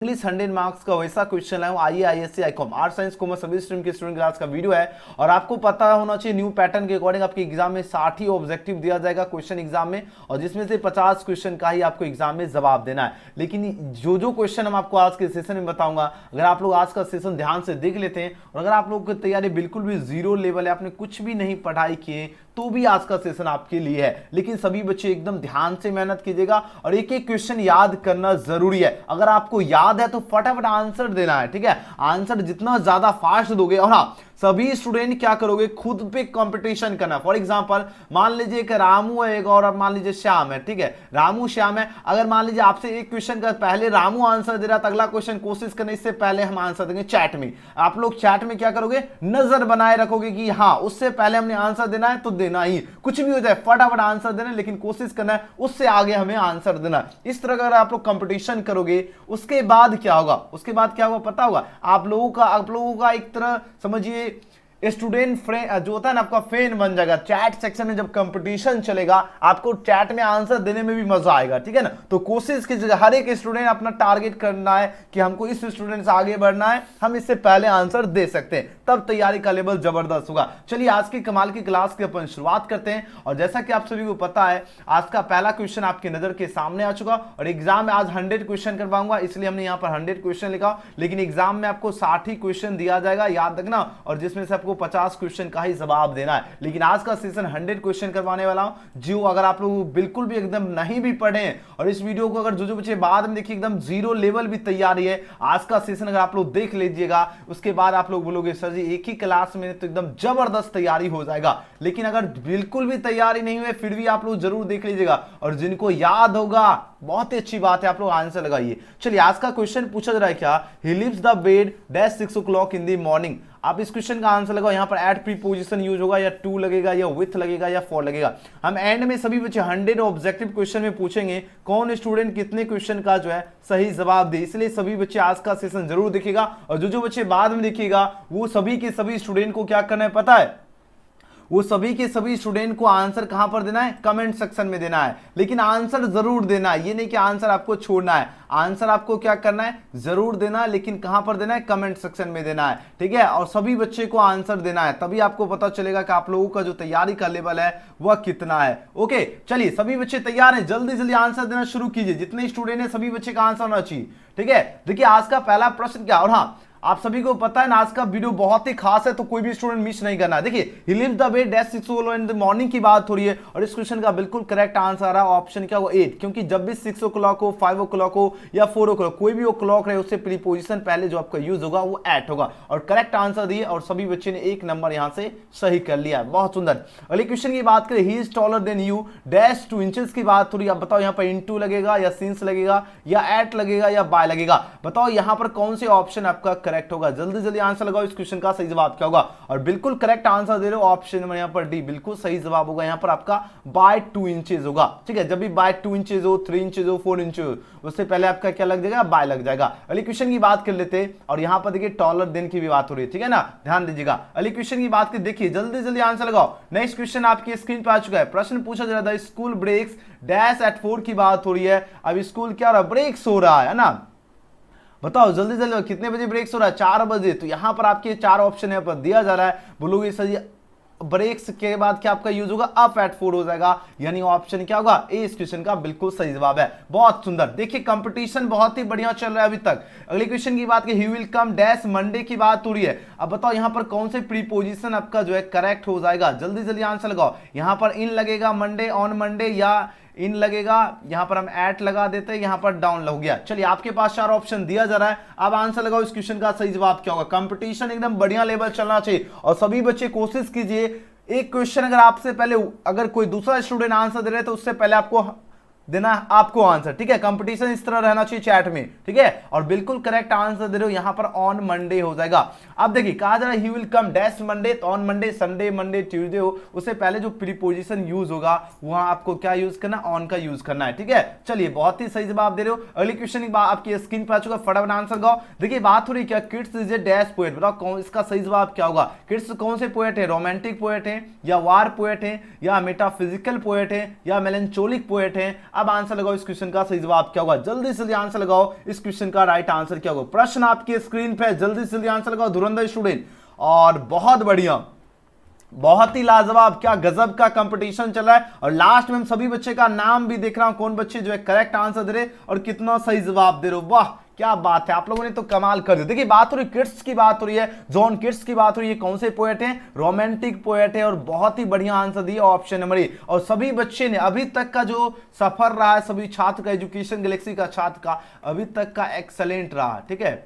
English 100 marks का वैसा question है, आइए ISC Icom art science commerce सभी स्ट्रीम के स्टूडेंट क्लास का वीडियो है। और आपको पता होना चाहिए न्यू पैटर्न के अकॉर्डिंग आपके एग्जाम में 60 ही ऑब्जेक्टिव दिया जाएगा क्वेश्चन एग्जाम में, और जिसमें से 50 क्वेश्चन का ही आपको एग्जाम में जवाब देना है। लेकिन जो क्वेश्चन हम आपको आज के सेशन में बताऊंगा, अगर आप लोग आज का सेशन ध्यान से देख लेते हैं और अगर आप लोग की तैयारी बिल्कुल भी जीरो लेवल है, आपने कुछ भी नहीं पढ़ाई किए, तो भी आज का सेशन आपके लिए है। लेकिन सभी बच्चे एकदम ध्यान से मेहनत कीजिएगा और एक एक क्वेश्चन याद करना जरूरी है। अगर आपको याद है तो फटाफट आंसर देना है, ठीक है। आंसर जितना ज्यादा फास्ट दोगे, और हाँ सभी स्टूडेंट क्या करोगे, खुद पे कंपटीशन करना। फॉर एग्जांपल मान लीजिए कि रामू है एक और अब मान लीजिए श्याम है, ठीक है। रामू श्याम है, अगर मान लीजिए आपसे एक क्वेश्चन का पहले रामू आंसर दे रहा, तो अगला क्वेश्चन कोशिश करने इससे पहले हम आंसर देंगे चैट में। आप लोग चैट में क्या करोगे, नजर बनाए रखोगे कि हाँ उससे पहले हमने आंसर देना है, तो देना ही, कुछ भी हो जाए फटाफट आंसर देना, लेकिन कोशिश करना है उससे आगे हमें आंसर देना। इस तरह अगर आप लोग कंपटीशन करोगे, उसके बाद क्या होगा, उसके बाद क्या होगा पता होगा आप लोगों का एक तरह समझिए स्टूडेंट फ्रेंड जो होता है ना, आपका फैन बन जाएगा। चैट सेक्शन में जब कंपटीशन चलेगा, आपको चैट में आंसर देने में भी मजा आएगा, ठीक है ना। तो कोशिश कीजिएगा, हर एक स्टूडेंट अपना टारगेट करना है कि हमको इस स्टूडेंट से आगे बढ़ना है, हम इससे पहले आंसर दे सकते हैं, तब तैयारी का लेवल जबरदस्त होगा। चलिए आज की कमाल की क्लास की अपन शुरुआत करते हैं। और जैसा कि आप सभी को पता है, आज का पहला क्वेश्चन आपकी नजर के सामने आ चुका, और एग्जाम में आज 100 क्वेश्चन करवाऊंगा, इसलिए हमने यहाँ पर 100 क्वेश्चन लिखा। लेकिन एग्जाम में आपको 60 ही क्वेश्चन दिया जाएगा, याद रखना, और जिसमें से आपको 50 क्वेश्चन का ही जवाब देना है। लेकिन आज का सेशन 100 क्वेश्चन करवाने वाला हूं। जो अगर आप लोग बिल्कुल भी एकदम नहीं भी पढ़े हैं और इस वीडियो को अगर जो बच्चे बाद में देखिए एकदम जीरो लेवल भी तैयारी है, आज का सेशन अगर आप लोग देख लीजिएगा, उसके बाद आप लोग बोलोगे सर जी एक ही क्लास में तो एकदम जबरदस्त तैयारी हो जाएगा। लेकिन अगर बिल्कुल भी तैयारी नहीं हुई फिर भी आप लोग जरूर देख लीजिएगा, और जिनको याद होगा बहुत ही अच्छी बात है, आप लोग आंसर लगाइए। चलिए आज का क्वेश्चन पूछा जा रहा है क्या, he leaves the bed dash 6 o'clock in the morning. आप इस क्वेश्चन का आंसर लगाओ। यहां पर एट प्रीपोजिशन यूज होगा, या टू लगेगा, या विथ लगेगा, या फॉर लगेगा। हम एंड में सभी बच्चे 100 ऑब्जेक्टिव क्वेश्चन में पूछेंगे कौन स्टूडेंट कितने क्वेश्चन का जो है सही जवाब दे, इसलिए सभी बच्चे आज का सेशन जरूर देखिएगा। और जो बच्चे बाद में देखिएगा वो सभी के सभी स्टूडेंट को क्या करना है पता है, वो सभी के सभी स्टूडेंट को आंसर कहां पर देना है, कमेंट सेक्शन में देना है। लेकिन आंसर जरूर देना है, ये नहीं कि आंसर आपको छोड़ना है, आंसर आपको क्या करना है जरूर देना है, लेकिन कहां पर देना है, कमेंट सेक्शन में देना है, ठीक है। और सभी बच्चे को आंसर देना है, तभी आपको पता चलेगा कि आप लोगों का जो तैयारी का लेवल है वह कितना है। ओके चलिए सभी बच्चे तैयार हैं, जल्दी जल्दी आंसर देना शुरू कीजिए। जितने स्टूडेंट है सभी बच्चे का आंसर होना चाहिए, ठीक है। देखिए आज का पहला प्रश्न क्या, और हाँ आप सभी को पता है ना आज का वीडियो बहुत ही खास है, तो कोई भी स्टूडेंट मिस नहीं करना है। देखिए he leaves the bed dash 6 o'clock in the morning की बात हो रही है, और इस क्वेश्चन का बिल्कुल करेक्ट आंसर आ रहा है ऑप्शन क्या हो 8, क्योंकि जब भी 6 o'clock हो, 5 o'clock हो, या 4 o'clock, कोई भी क्लॉक रहे उससे प्रीपोजिशन पहले जो आपका यूज होगा वो एट होगा। और करेक्ट आंसर दिए, और सभी बच्चे ने 1 नंबर यहां से सही कर लिया, बहुत सुंदर। अगले क्वेश्चन की बात करें, he is taller than you dash 2 inches की बात हो रही है। अब बताओ यहाँ पर इनटू लगेगा, या सिंस लगेगा, या एट लगेगा, या बाय लगेगा। बताओ यहाँ पर कौन से ऑप्शन आपका करेक्ट होगा, जल्दी जल्दी आंसर लगाओ। इस क्वेश्चन का सही जवाब क्या होगा, और बिल्कुल करेक्ट आंसर दे रहे हो ऑप्शन नंबर यहाँ पर डी, बिल्कुल सही जवाब होगा। यहाँ पर आपका बाय 2 इंचेस होगा, ठीक है। जब भी बाय 2 इंचेस हो, 3 इंचेस हो, 4 इंचेस हो, उससे पहले आपका क्या लग जाएगा, बाय लग जाएगा। अगले क्वेश्चन की बात कर लेते हैं, और यहाँ पर देखिए टॉलर देन की भी बात हो रही है, ठीक है ना, ध्यान दीजिएगा। अगले क्वेश्चन की बात कर देखिए, जल्दी जल्दी आंसर लगाओ। नेक्स्ट क्वेश्चन आपकी स्क्रीन पर आ चुका है। प्रश्न पूछा जा रहा है स्कूल ब्रेक्स डैश एट 4 की बात हो रही है। अब स्कूल क्या हो रहा है, ब्रेक्स हो रहा है ना। बताओ जल्दी जल्दी कितने बजे ब्रेक्स हो रहा है, 4 बजे। तो यहां पर आपके 4 ऑप्शन यहाँ पर दिया जा रहा है, बोलोगे सर ब्रेक्स के बाद क्या आपका यूज होगा, अप एट 4 हो जाएगा, यानी ऑप्शन क्या होगा ए इस क्वेश्चन का बिल्कुल सही जवाब है। बहुत सुंदर, देखिए कंपटीशन बहुत ही बढ़िया चल रहा है अभी तक। अगले क्वेश्चन की बात की, ही विल कम डैश मंडे की बात हो रही है। अब बताओ यहाँ पर कौन से प्रीपोजिशन आपका जो है करेक्ट हो जाएगा, जल्दी जल्दी आंसर लगाओ। यहाँ पर इन लगेगा मंडे, ऑन मंडे, या इन लगेगा, यहां पर हम एट लगा देते हैं, यहां पर डाउन लग गया। चलिए आपके पास 4 ऑप्शन दिया जा रहा है, अब आंसर लगाओ इस क्वेश्चन का सही जवाब क्या होगा। कंपटीशन एकदम बढ़िया लेवल चलना चाहिए, और सभी बच्चे कोशिश कीजिए एक क्वेश्चन अगर आपसे पहले अगर कोई दूसरा स्टूडेंट आंसर दे रहे तो उससे पहले आपको देना आपको आंसर, ठीक है। कंपटीशन इस तरह रहना चाहिए चैट में, ठीक है। और बिल्कुल करेक्ट आंसर दे रहे हो, यहां पर ऑन मंडे हो जाएगा। अब देखिए कहा जा रहा है he will come dash Monday, तो on Monday, Sunday, Monday, Tuesday हो, उससे पहले जो प्रीपोजिशन यूज होगा वहां आपको क्या यूज करना, ऑन का यूज करना है, ठीक है। चलिए बहुत ही सही जवाब दे रहे हो। अगले क्वेश्चन आपकी स्क्रीन पर आ चुका, फटाफट आंसर गाओ। देखिए बात हो रही क्या, kids is a dash poet. बताओ कौन इसका सही जवाब क्या होगा। किड्स कौन से पोएट है, रोमांटिक पोएट है, या वार पोएट है, या मेटाफिजिकल पोएट है, या मेलेंचोलिक पोएट है। अब आंसर लगाओ इस क्वेश्चन का सही जवाब क्या होगा, जल्दी से जल्दी आंसर लगाओ इस क्वेश्चन का राइट आंसर क्या होगा। प्रश्न आपके स्क्रीन पे, जल्दी से जल्दी आंसर लगाओ धुरंधर स्टूडेंट। और बहुत बढ़िया, बहुत ही लाजवाब, क्या गजब का कंपटीशन चल रहा है। और लास्ट में हम सभी बच्चे का नाम भी देख रहा हूं, कौन बच्चे जो है करेक्ट आंसर दे रहे और कितना सही जवाब दे रहे हो। वाह क्या बात है, आप लोगों ने तो कमाल कर दिया। देखिए बात हो रही किड्स की, बात हो रही है जॉन किड्स की, बात हो रही है कौन से पोएट हैं, रोमांटिक पोएट है। और बहुत ही बढ़िया आंसर दिया ऑप्शन नंबर ए। और सभी बच्चे ने अभी तक का जो सफर रहा है, सभी छात्र का, एजुकेशन गैलेक्सी का छात्र का अभी तक का एक्सेलेंट रहा। ठीक है,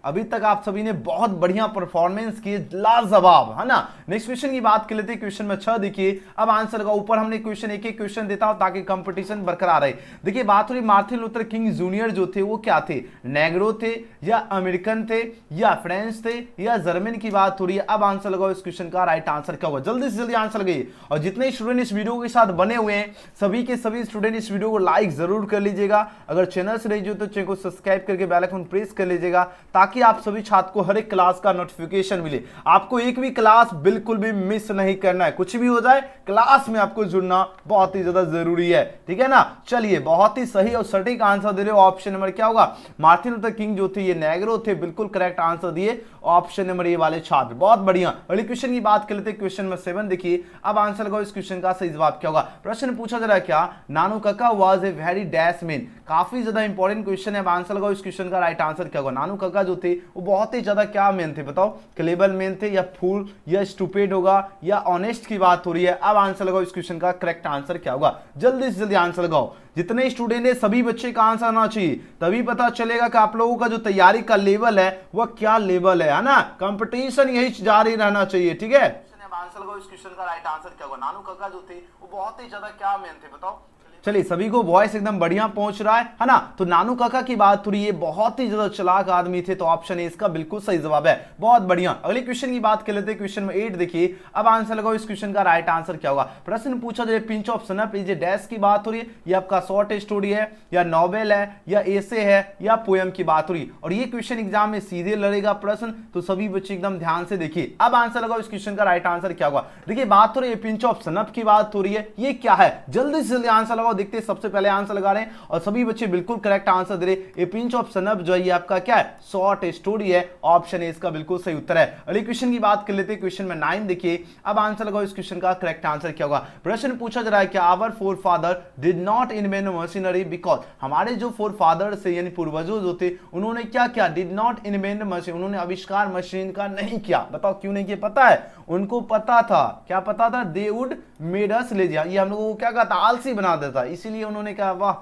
अभी तक आप सभी ने बहुत बढ़िया परफॉर्मेंस की, लाजवाब, है ना। नेक्स्ट क्वेश्चन की बात कर लेते हैं, क्वेश्चन में 6 देखिए। अब आंसर लगा, ऊपर हमने क्वेश्चन एक क्वेश्चन देता हूं ताकि कंपटीशन बरकरार रहे। देखिए बात हो रही मार्टिन लूथर किंग जूनियर जो थे वो क्या थे, नेग्रो थे या अमेरिकन थे या फ्रेंच थे या जर्मन की बात हो रही है। अब आंसर लगाओ इस क्वेश्चन का राइट आंसर क्या होगा, जल्दी से जल्दी आंसर लगाइए। और जितने स्टूडेंट इस वीडियो के साथ बने हुए हैं सभी के सभी स्टूडेंट इस वीडियो को लाइक जरूर कर लीजिएगा। अगर चैनल से रही हो तो चैनल को सब्सक्राइब करके बेल आइकन प्रेस कर लीजिएगा ताकि आप सभी छात्र को हर एक क्लास का नोटिफिकेशन मिले। आपको एक भी क्लास बिल्कुल भी मिस नहीं करना है, कुछ भी हो जाए क्लास में आपको जुड़ना बहुत ही ज्यादा जरूरी है। ठीक है ना। चलिए बहुत ही सही और सटीक आंसर दे रहे हो। ऑप्शन नंबर क्या होगा, मार्टिन लूथर किंग जो थे ये नेग्रो थे, बिल्कुल करेक्ट आंसर दिए ऑप्शन नंबर ए वाले छात्र। बहुत बढ़िया। अगले क्वेश्चन की बात कर लेते हैं, क्वेश्चन नंबर 7 देखिए। अब आंसर लगाओ इस क्वेश्चन का सही जवाब क्या होगा। प्रश्न पूछा जा रहा है क्या, नानू काका was a very dash man. काफी ज्यादा इंपॉर्टेंट क्वेश्चन है। अब आंसर लगाओ इस क्वेश्चन का राइट आंसर क्या होगा। नानू काका जो थे वो बहुत ही ज्यादा क्या मैन थे बताओ, क्लेवर मैन थे या फूल या स्टूपिड होगा या ऑनेस्ट की बात हो रही है। अब आंसर लगाओ इस क्वेश्चन का करेक्ट आंसर क्या होगा, जल्दी से जल्दी आंसर लगाओ। जितने स्टूडेंट है सभी बच्चे का आंसर आना चाहिए, तभी पता चलेगा कि आप लोगों का जो तैयारी का लेवल है वह क्या लेवल है ना। कंपटीशन यही जारी रहना चाहिए। ठीक है, आंसर लगाओ इस क्वेश्चन का राइट आंसर क्या होगा। नानू काका जो थे वो बहुत ही ज्यादा क्या मैन थे बताओ। चलिए सभी को वॉइस एकदम बढ़िया पहुंच रहा है ना। तो नानू काका की बात हो रही है, बहुत ही ज्यादा चालाक आदमी थे, तो ऑप्शन ए इसका बिल्कुल सही जवाब है। बहुत बढ़िया। अगले क्वेश्चन की बात कर लेते हैं, क्वेश्चन में 8 देखिए। अब आंसर लगाओ इस क्वेश्चन का राइट आंसर क्या होगा। प्रश्न पूछा जाए pinch of snuff is a dash की बात हो रही है, ये आपका शॉर्ट स्टोरी है या नॉवेल है या एसे है या पोएम की बात हो रही है। और ये क्वेश्चन एग्जाम में सीधे लड़ेगा प्रश्न, तो सभी बच्चे एकदम ध्यान से देखिए। अब आंसर लगाओ इस क्वेश्चन का राइट आंसर क्या होगा। देखिए बात हो रही है पिंच ऑफ सनप की बात हो रही है, ये क्या है, जल्दी से जल्दी आंसर लगाओ। देखते हैं सबसे पहले आंसर लगा रहे हैं और सभी बच्चे बिल्कुल करेक्ट आंसर दे रहे। ए पिंच ऑफ सनप जो है ये आपका क्या है, शॉर्ट स्टोरी है। ऑप्शन ए इसका बिल्कुल सही उत्तर है। अगले क्वेश्चन की बात कर लेते हैं, क्वेश्चन में 9 देखिए। अब आंसर लगाओ इस क्वेश्चन का करेक्ट आंसर क्या होगा। प्रश्न पूछा जा रहा है कि our forefather did not invent machinery because, हमारे जो फोरफादर से यानी पूर्वजों जो थे उन्होंने क्या किया, डिड नॉट इन्वेंट मशीन, उन्होंने आविष्कार मशीन का नहीं किया। बताओ क्यों नहीं किया, पता है उनको पता था, क्या पता था, they would made us lazy, ये हम लोगों को क्या कहता, आलसी बना देता, इसीलिए उन्होंने कहा वाह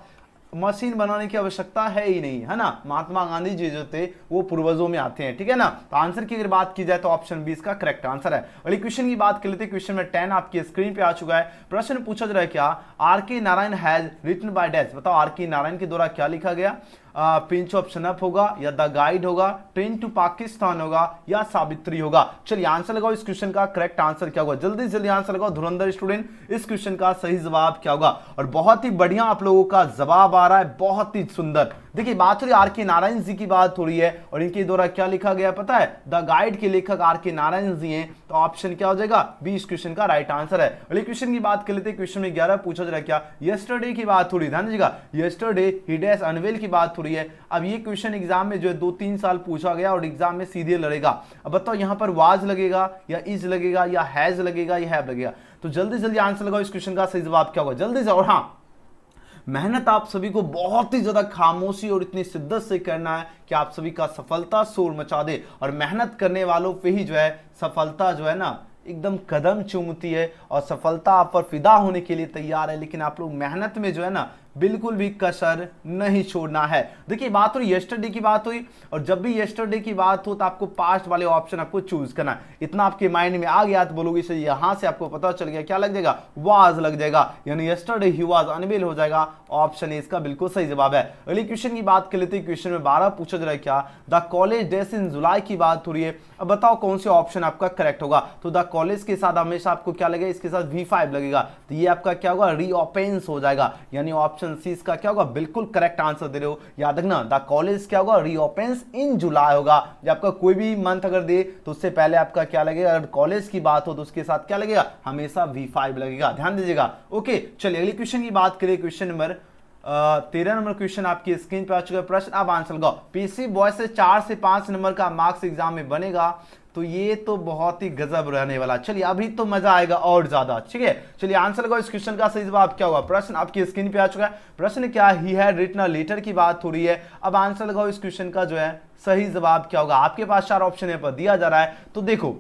मशीन बनाने की आवश्यकता है ही नहीं, है ना। महात्मा गांधी जी जो थे वो पूर्वजों में आते हैं। ठीक है ना। तो आंसर की अगर बात की जाए तो ऑप्शन बी इसका करेक्ट आंसर है। अगले क्वेश्चन की बात कर लेते हैं, क्वेश्चन में 10 आपकी स्क्रीन पे आ चुका है। प्रश्न पूछा जा रहा है क्या, R K Narayan has written by dash, बताओ आर के नारायण के द्वारा क्या लिखा गया। पिंच ऑफ सनप होगा या द गाइड होगा, ट्रेन टू पाकिस्तान होगा या सावित्री होगा। चलिए आंसर लगाओ इस क्वेश्चन का करेक्ट आंसर क्या होगा, जल्दी से जल्दी आंसर लगाओ धुरंधर स्टूडेंट, इस क्वेश्चन का सही जवाब क्या होगा। और बहुत ही बढ़िया आप लोगों का जवाब आ रहा है, बहुत ही सुंदर। देखिए बात हो रही है आर के नारायण जी की बात हो रही है और इनके द्वारा क्या लिखा गया पता है, द गाइड के लेखक आर के नारायण जी हैं। तो ऑप्शन क्या हो जाएगा, बी इस क्वेश्चन का राइट आंसर है। अगले क्वेश्चन की बात कर लेते हैं, क्वेश्चन में 11 पूछा जा रहा है क्या, यस्टरडे की बात हो रही है, ध्यान दीजिएगा, यस्टरडे ही डैश अनवेल की बात हो रही है। अब ये क्वेश्चन एग्जाम में जो है 2-3 साल पूछा गया और एग्जाम में सीधे लड़ेगा। अब बताओ यहां पर वाज लगेगा या इज लगेगा या हैज लगेगा या हैव लगेगा। तो जल्दी जल्दी आंसर लगाओ इस क्वेश्चन का सही जवाब क्या होगा, जल्दी से। और हाँ, मेहनत आप सभी को बहुत ही ज्यादा खामोशी और इतनी शिद्दत से करना है कि आप सभी का सफलता शोर मचा दे। और मेहनत करने वालों पे ही जो है सफलता जो है ना एकदम कदम चूमती है और सफलता आप पर फिदा होने के लिए तैयार है। लेकिन आप लोग मेहनत में जो है ना बिल्कुल भी कसर नहीं छोड़ना है। देखिए बात हुई यस्टरडे की बात हुई, और जब भी यस्टरडे की बात हो तो आपको पास्ट वाले ऑप्शन आपको चूज करना है। इतना आपके माइंड में आ गया तो बोलोगे से यहां से आपको पता चल गया, क्या लग जाएगा, वाज लग जाएगा, यानी यस्टरडे ही वाज अनवेल हो जाएगा। ऑप्शन ए इसका बिल्कुल सही जवाब है। अगले क्वेश्चन की बात कर लेते हैं, क्वेश्चन में 12 पूछा जा रहा है क्या, द कॉलेज डेज इन जुलाई की बात हो रही है। अब बताओ कौन से ऑप्शन आपका करेक्ट होगा। तो द कॉलेज के साथ हमेशा आपको क्या लगेगा, इसके साथ V5 लगेगा, तो ये आपका क्या होगा, रीओपेंस हो जाएगा, यानी ऑप्शन सी इसका क्या होगा, बिल्कुल करेक्ट आंसर दे रहे हो। याद रखना द कॉलेज क्या होगा, रीओपेंस इन जुलाई होगा। जब आपका कोई भी मंथ अगर दे तो उससे पहले आपका क्या लगेगा, अगर कॉलेज की बात हो तो उसके साथ क्या लगेगा, हमेशा V5 लगेगा, ध्यान दीजिएगा। ओके चलिए अगले क्वेश्चन की बात करें, क्वेश्चन नंबर 13 नंबर क्वेश्चन आपकी स्क्रीन पे आ चुका है। प्रश्न अब आंसर लगाओ। पीसी बॉय से 4 से 5 नंबर का मार्क्स एग्जाम में बनेगा, तो ये तो बहुत ही गजब रहने वाला। चलिए अभी तो मजा आएगा और ज्यादा, ठीक है। चलिए आंसर लगाओ। इस क्वेश्चन का सही जवाब क्या होगा? प्रश्न आपकी स्क्रीन पे आ चुका है। प्रश्न क्या, he had written a letter की बात हो रही है। अब आंसर लगाओ। इस क्वेश्चन का जो है सही जवाब क्या होगा? आपके पास 4 ऑप्शन यहाँ पर दिया जा रहा है। तो देखो,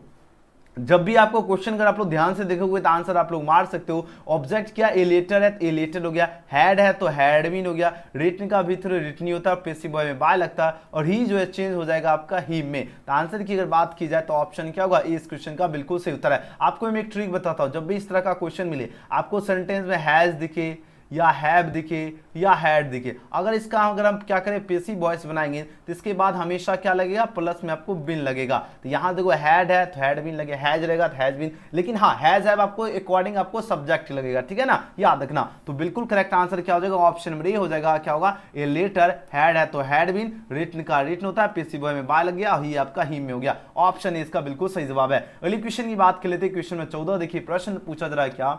जब भी आपको क्वेश्चन अगर आप लोग ध्यान से देखोगे तो आंसर आप लोग मार सकते हो। ऑब्जेक्ट क्या, ए लेटर है, ए लेटर हो गया। हैड है तो हैड बीन हो गया। रिटन का भीतर रिटन होता है, पेसिव वॉइस में बाय लगता है, और ही जो है चेंज हो जाएगा आपका ही में। तो आंसर की अगर बात की जाए तो ऑप्शन क्या होगा? इस क्वेश्चन का बिल्कुल सही उत्तर है। आपको मैं एक ट्रिक बताता हूं, जब भी इस तरह का क्वेश्चन मिले, आपको सेंटेंस में हैज दिखे या हैव दिखे या हैड दिखे, अगर हम क्या करें, पेसिव वॉइस बनाएंगे तो इसके बाद हमेशा क्या लगेगा? प्लस में आपको बिन लगेगा। तो यहां देखो हैड है तो हैड बिन लगेगा, हैज रहेगा तो हैज बिन, लेकिन हाँ हैज हैव आपको अकॉर्डिंग आपको सब्जेक्ट लगेगा, ठीक है ना, याद रखना। तो बिल्कुल करेक्ट आंसर क्या हो जाएगा? ऑप्शन नंबर ए हो जाएगा। क्या होगा? ए लेटर, हैड है तो हैड बिन, रिटन का रिटन होता है, पेसिव वॉइस में बाय लग गया, ही आपका ही में हो गया। ऑप्शन ए इसका बिल्कुल सही जवाब है। अगली क्वेश्चन की बात कर लेते हैं। क्वेश्चन में 14 देखिए, प्रश्न पूछा जा रहा है क्या,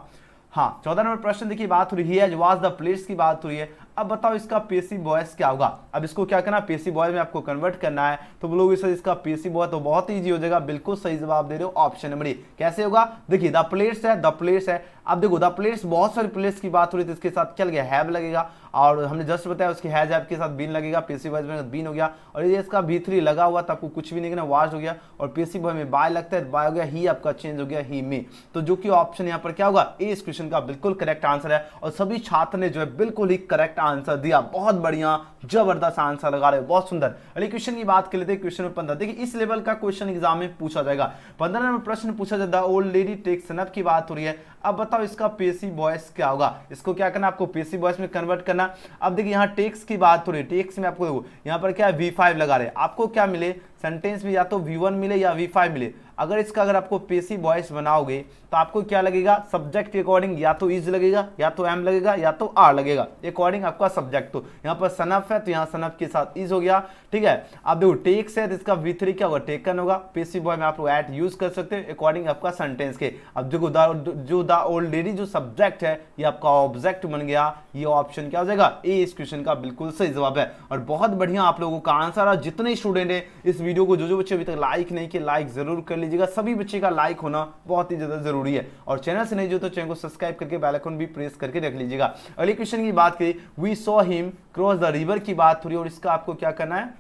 हाँ 14 नंबर प्रश्न देखिए, बात हो रही है वाज द प्लेट्स की बात हो रही है। अब बताओ इसका पेसिव वॉइस क्या होगा? अब इसको क्या करना, पेसिव वॉइस में आपको कन्वर्ट करना है। तो बोलोगे सर इसका पेसिव वॉइस तो बहुत इजी हो जाएगा। बिल्कुल सही जवाब दे रहे हो, ऑप्शन नंबर ए। कैसे होगा? देखिए द प्लेट्स है, द प्लेट्स है। अब देखो द प्लेट्स, बहुत सारी प्लेट्स की बात हो रही है, तो इसके साथ क्या लगेगा? हैव लगेगा, और हमने जस्ट बताया उसके हैज हैव के साथ बीन लगेगा, पेसिव वॉइस में बीन हो गया। और ये इसका भी3 लगा हुआ था, आपको कुछ भी नहीं करना, वाज हो गया, और पेसिव वॉइस में बाय लगता है, बाय हो गया, ही आपका चेंज हो गया ही में। तो जो कि ऑप्शन यहाँ पर क्या होगा? ए इस क्वेश्चन का बिल्कुल करेक्ट आंसर है। और सभी छात्र ने जो है बिल्कुल ही करेक्ट आंसर दिया। बहुत बढ़िया, जबरदस्त आंसर लगा रहे हो, बहुत सुंदर। अगले क्वेश्चन की बात कर लेते हैं। क्वेश्चन 15 देखिए, इस लेवल का क्वेश्चन एग्जाम में पूछा जाएगा। 15 नंबर प्रश्न पूछा जाता है, ओल्ड लेडी टेक्स सनअप की बात हो रही है। अब बताओ इसका पेसिव वॉइस क्या होगा? इसको क्या करना, आपको पेसिव वॉइस में कन्वर्ट करना। अब देखिए यहाँ टेक्स की बात हो रही है, टेक्स में आपको देखो यहाँ पर क्या है, V5 लगा रहे हैं। आपको क्या मिले सेंटेंस में, या तो V1 मिले या V5 मिले। अगर आपको पेसिव वॉइस बनाओगे तो आपको क्या लगेगा? सब्जेक्ट के अकॉर्डिंग या तो इज लगेगा, या तो एम लगेगा, या तो आर लगेगा, अकॉर्डिंग आपका सब्जेक्ट। तो यहाँ पर सनअप है तो यहाँ सनअप के साथ इज हो गया, ठीक है। अब देखो टेक्स है तो इसका V3 क्या होगा? टेकन होगा। पेसिव वॉइस में आप लोग एट यूज कर सकते हैं अकॉर्डिंग आपका सेंटेंस के। अब देखो जो द ओल्ड लेडी जो सब्जेक्ट है ये आपका ऑब्जेक्ट बन गया। ये ऑप्शन क्या हो जाएगा? ए इस क्वेश्चन का बिल्कुल सही जवाब है। और बहुत बढ़िया आप लोगों का आंसर है। जितने स्टूडेंट है इस वीडियो को, जो बच्चे अभी तक लाइक नहीं किए, लाइक जरूर कर लीजिएगा। सभी बच्चे का लाइक होना बहुत ही ज्यादा जरूरी है। और चैनल से नहीं जो तो चैनल को सब्सक्राइब करके बेल आइकन भी प्रेस करके रख लीजिएगा। अगले क्वेश्चन की बात करें, we saw him cross the river की बात हो रही है, और इसका आपको क्या करना है?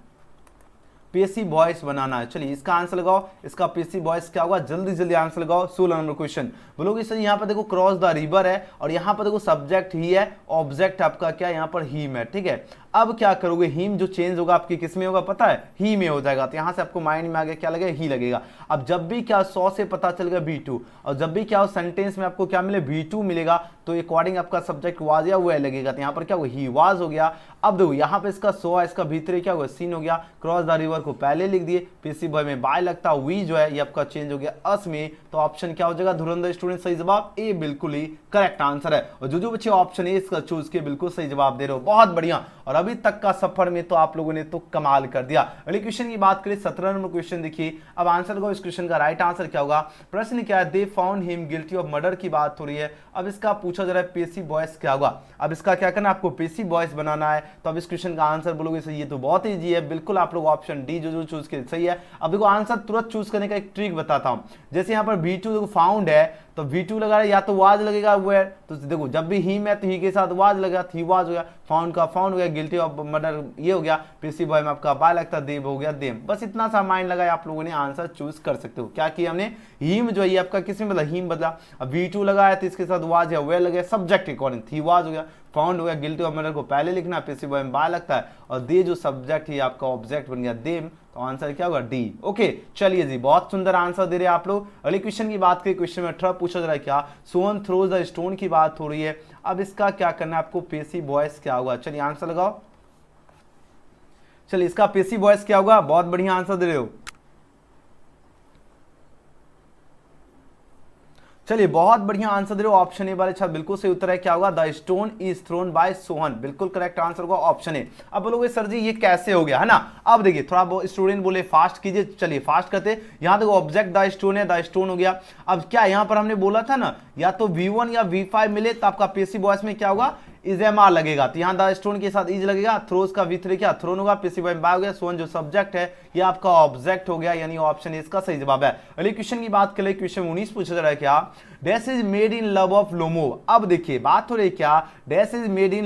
पेसिव वॉइस बनाना है। चलिए इसका आंसर लगाओ। इसका पेसिव वॉइस क्या होगा? जल्दी जल्दी आंसर लगाओ। 16 नंबर क्वेश्चन बोलोगे सर यहाँ पर देखो क्रॉस द रिवर है, और यहाँ पर देखो सब्जेक्ट ही है, ऑब्जेक्ट आपका क्या यहाँ पर हीम है, ठीक है। अब क्या करोगे? हीम जो चेंज होगा आपकी किस में होगा पता है? ही में हो जाएगा। तो यहाँ से आपको माइंड में आ गया क्या लगेगा? ही लगेगा। अब जब भी क्या 100 से पता चलेगा V2, और जब भी क्या हो सेंटेंस में आपको क्या मिले? V2 मिलेगा, तो अकॉर्डिंग आपका सब्जेक्ट वाज या वो लगेगा। तो यहाँ पर क्या होगा? ही वाज हो गया। अब देखो यहाँ पे इसका 100 इसका V3 क्या होगा? सीन हो गया। क्रॉस द रिवर को पहले लिख दिए, पेसिव वॉइस में बाय लगता, वी जो है ये आपका चेंज हो गया अस में। तो ऑप्शन क्या हो जाएगा? धुरंधर स्टूडेंट सही जवाब ए बिल्कुल ही करेक्ट आंसर है। और जो बच्चे ऑप्शन ए इसका चूज के बिल्कुल सही जवाब दे रहे हो, बहुत बढ़िया। और अभी तक का सफर में तो आप लोगों ने तो कमाल कर दिया। अगले क्वेश्चन की बात करें, 17 नंबर क्वेश्चन देखिए। अब आंसर लगाओ। इस क्वेश्चन का राइट आंसर क्या होगा? प्रश्न क्या है? They found him guilty of murder की बात हो रही है। अब इसका पूछा जा रहा है पेसिव वॉइस क्या होगा? अब इसका क्या करना है? आपको पेसिव वॉइस बनाना है। तो अब इस क्वेश्चन का आंसर बोलोगे सही, ये तो बहुत ईजी है। बिल्कुल आप लोग ऑप्शन डी जो चूज के सही है। अब देखो आंसर तुरंत चूज करने का एक ट्रिक बताता हूं। जैसे यहाँ पर V2 देखो फाउंड है, तो V2 लगा या तो वाज लगेगा वेयर। तो देखो जब भी ही में तो ही के साथ वाज लगा, ही वाज हो गया। फाउंड का फाउंड हो गया, गिल्टी ऑफ मर्डर ये हो गया, पेसिव वॉइस में आपका बाय लगता, देव हो गया देम। बस इतना सा माइंड लगाया, आप लोगों ने आंसर चूज कर सकते हो। क्या किया हमने? हीम जो है आपका किस में बदला? हीम बदला। अब V2 लगाया तो इसके साथ वाज या वेयर लगे, सब्जेक्ट के अकॉर्डिंग थी वाज हो गया। फाउंड हो गया, गिल्टी ऑफ मर्डर को पहले लिखना, पेसिव वॉइस में बाय लगता है, और दे जो सब्जेक्ट है आपका ऑब्जेक्ट बन गया देम। तो आंसर क्या होगा? डी। ओके चलिए जी, बहुत सुंदर आंसर दे रहे हैं आप लोग। अगले क्वेश्चन की बात करें, क्वेश्चन में 18 पूछा जा रहा है क्या? सोहन थ्रोज द स्टोन की बात हो रही है। अब इसका क्या करना है आपको? पेसिव वॉइस क्या होगा? चलिए आंसर लगाओ। चलिए इसका पेसिव वॉइस क्या होगा? बहुत बढ़िया आंसर दे रहे हो। चलिए बहुत बढ़िया आंसर दे रहे हो। ऑप्शन ए वाले छात्र बिल्कुल सही उत्तर है। क्या होगा? The stone is thrown by Sohan, बिल्कुल करेक्ट आंसर होगा ऑप्शन ए। अब बोलोगे सर जी ये कैसे हो गया, है ना? अब देखिए थोड़ा स्टूडेंट बोले फास्ट कीजिए। चलिए फास्ट करते। यहाँ देखो ऑब्जेक्ट द स्टोन है, द स्टोन हो गया। अब क्या यहाँ पर हमने बोला था ना, या तो V1 या V5 मिले तो आपका पेसिव वॉइस में क्या होगा? इज एम आर लगेगा, तो यहाँ द स्टोन के साथ इज लगेगा, थ्रोज का V3 क्या थ्रोन होगा, पेसिव हो गया, सोन जो सब्जेक्ट है ये आपका ऑब्जेक्ट हो गया, यानी ऑप्शन इसका सही जवाब है। अगले क्वेश्चन की बात करें, क्वेश्चन 19 पूछा जा रहा है क्या, dash is made in love of Lomov. अब देखिए बात हो रही है क्या, dash is made in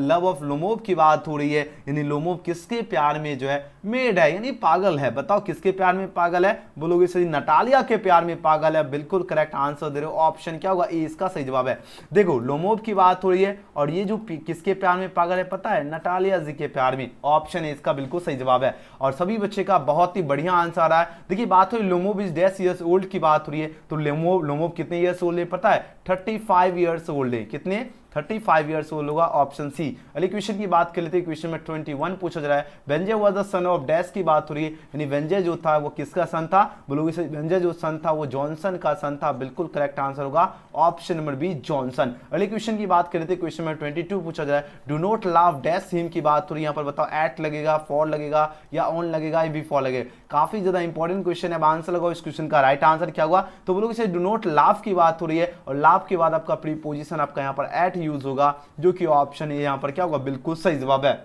love of Lomov की बात हो रही है, यानी लोमोव किसके प्यार में जो है मेड है, यानी पागल है। बताओ किसके प्यार में पागल है, बोलोगे सही नटालिया के प्यार में पागल है, बिल्कुल करेक्ट आंसर दे रहे हो, ऑप्शन क्या होगा ए इसका सही जवाब है। देखो लोमोव की बात हो रही है और ये जो किसके प्यार में पागल है पता है, नटालिया जी के प्यार में, ऑप्शन ए इसका बिल्कुल सही जवाब है। और सभी बच्चे का बहुत ही बढ़िया आंसर आ रहा है। देखिए बात हो रही Lomov is dash years old की बात हो रही है, तो लोमोव कितने ईयर्स ओल्ड है पता है, 35 ईयर्स ओल्ड है, कितने 35 ईयर्स ओल्ड होगा, ऑप्शन सी। अगले क्वेश्चन की बात कर लेते हैं, क्वेश्चन में 21 पूछा जा रहा है, वेंजय was the son of dash की बात हो रही है, यानी वेंजय जो था वो किसका सन था, बोलोगे सही वेंजय जो सन था वो जॉनसन का सन था, बिल्कुल करेक्ट आंसर होगा ऑप्शन नंबर बी जॉनसन। अगले क्वेश्चन की बात कर लेते हैं, क्वेश्चन में 22 पूछा जा रहा है, डू नॉट लाव डैश हिम की बात हो रही है, यहाँ पर बताओ एट लगेगा, फॉर लगेगा या ऑन लगेगा या बिफोर लगेगा, काफी ज्यादा इंपॉर्टेंट क्वेश्चन है, अब आंसर लगाओ इस क्वेश्चन का, राइट आंसर क्या होगा, तो बोलोगे सही डू नॉट लाव की बात हो रही है और लाव के बाद आपका प्रीपोजिशन आपका यहाँ पर एट यूज होगा, जो कि ऑप्शन है यहाँ पर क्या होगा, बिल्कुल सही जवाब है।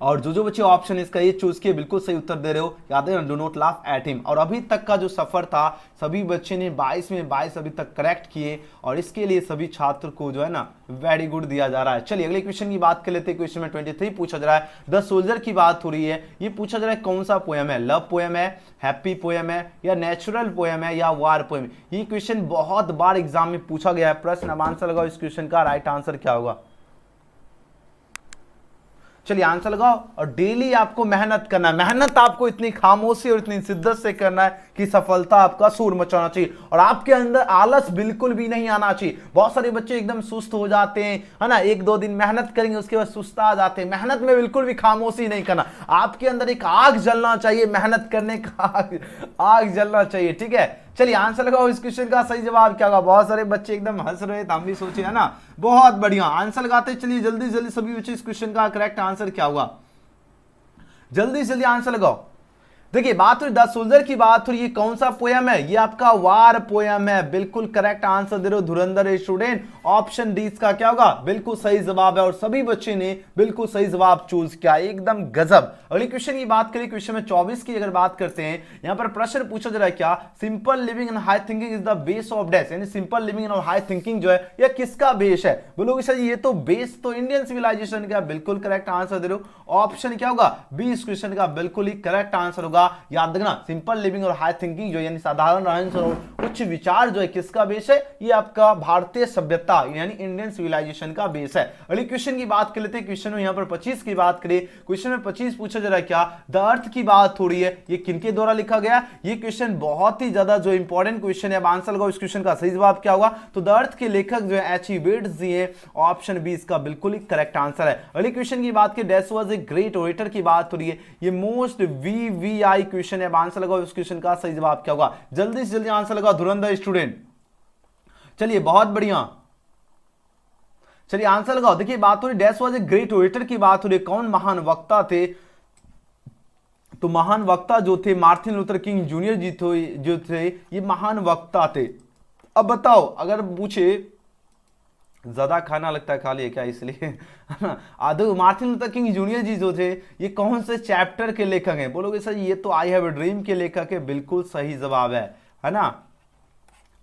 और जो बच्चे ऑप्शन इसका ये चूज किए बिल्कुल सही उत्तर दे रहे हो, याद है ना, do not laugh at him. और अभी तक का जो सफर था सभी बच्चे ने 22 में 22 अभी तक करेक्ट किए और इसके लिए सभी छात्र को जो है ना वेरी गुड दिया जा रहा है। चलिए अगले क्वेश्चन की बात कर लेते हैं, क्वेश्चन में 23 पूछा जा रहा है, द सोल्जर की बात हो रही है, ये पूछा जा रहा है कौन सा पोएम है, लव पोएम है, हैप्पी पोएम है या नेचुरल पोएम है या वार पोएम। ये क्वेश्चन बहुत बार एग्जाम में पूछा गया है प्रश्न, अब आंसर लगाओ इस क्वेश्चन का, राइट आंसर क्या होगा। चलिए आंसर लगाओ और डेली आपको मेहनत करना है, मेहनत आपको इतनी खामोशी और इतनी शिद्दत से करना है कि सफलता आपका शोर मचाना चाहिए और आपके अंदर आलस बिल्कुल भी नहीं आना चाहिए। बहुत सारे बच्चे एकदम सुस्त हो जाते हैं, है ना, 1-2 दिन मेहनत करेंगे उसके बाद सुस्ता जाते हैं। मेहनत में बिल्कुल भी खामोशी नहीं करना, आपके अंदर एक आग जलना चाहिए, मेहनत करने का आग जलना चाहिए, ठीक है। चलिए आंसर लगाओ इस क्वेश्चन का, सही जवाब क्या होगा। बहुत सारे बच्चे एकदम हंस रहे थे, हम भी सोचे है ना, बहुत बढ़िया आंसर लगाते। चलिए जल्दी जल्दी सभी बच्चे इस क्वेश्चन का करेक्ट आंसर क्या होगा, जल्दी जल्दी आंसर लगाओ। देखिए बात हुई द सोल्जर की बात हुई, ये कौन सा पोयम है, ये आपका वार पोयम है, बिल्कुल करेक्ट आंसर दे रहे हो धुरंधर स्टूडेंट, ऑप्शन डी इसका क्या होगा, बिल्कुल सही जवाब है। और सभी बच्चे ने बिल्कुल सही जवाब चूज किया, एकदम गजब। अगली क्वेश्चन की बात करें, क्वेश्चन में 24 की अगर बात करते हैं, यहां पर प्रश्न पूछा जा रहा है क्या, simple living and high thinking is the base of dash, यानी सिंपल लिविंग और हाई थिंकिंग जो है यह किसका बेस है, बोलोगे सर ये तो बेस तो इंडियन सिविलाइजेशन का, बिल्कुल करेक्ट आंसर दे रहे हो, ऑप्शन क्या होगा बी इस क्वेश्चन का बिल्कुल ही करेक्ट आंसर होगा। याद रखना सिंपल लिविंग और हाई थिंकिंग जो यानी साधारण रहन सहन और उच्च विचार जो है किसका बेस है, ये आपका भारतीय सभ्यता यानी इंडियन सिविलाइजेशन का बेस है। अगले क्वेश्चन की बात कर लेते हैं, क्वेश्चन में यहां पर 25 की बात करें, क्वेश्चन में 25 पूछा जा रहा है क्या, द अर्थ की बात हो रही है, ये किनके द्वारा लिखा गया, ये क्वेश्चन बहुत ही ज्यादा जो इंपॉर्टेंट क्वेश्चन है। अब आंसर लगाओ इस क्वेश्चन का, सही जवाब क्या होगा, तो द अर्थ के लेखक जो है एच ई वेल्स जी है, ऑप्शन बी इसका बिल्कुल ही करेक्ट आंसर है। अगले क्वेश्चन की बात करें, dash was a great orator की बात हो रही है, ये मोस्ट वीवीआई क्वेश्चन है। अब आंसर लगाओ इस क्वेश्चन का, सही जवाब क्या होगा, जल्दी से जल्दी आंसर लगाओ धुरंधर स्टूडेंट। चलिए बहुत बढ़िया, चलिए आंसर लगाओ। देखिए बात हो रही dash was a great orator की बात हो रही है, कौन महान वक्ता थे, तो महान वक्ता जो थे मार्टिन लूथर किंग जूनियर जी जो थे ये महान वक्ता थे। अब बताओ अगर पूछे ज्यादा खाना लगता है खा लिए क्या इसलिए आदो मार्टिन लूथर किंग जूनियर जी जो थे ये कौन से चैप्टर के लेखक हैं, बोलोगे सर ये तो आई हैव अ ड्रीम के लेखक है, बिल्कुल सही जवाब है ना।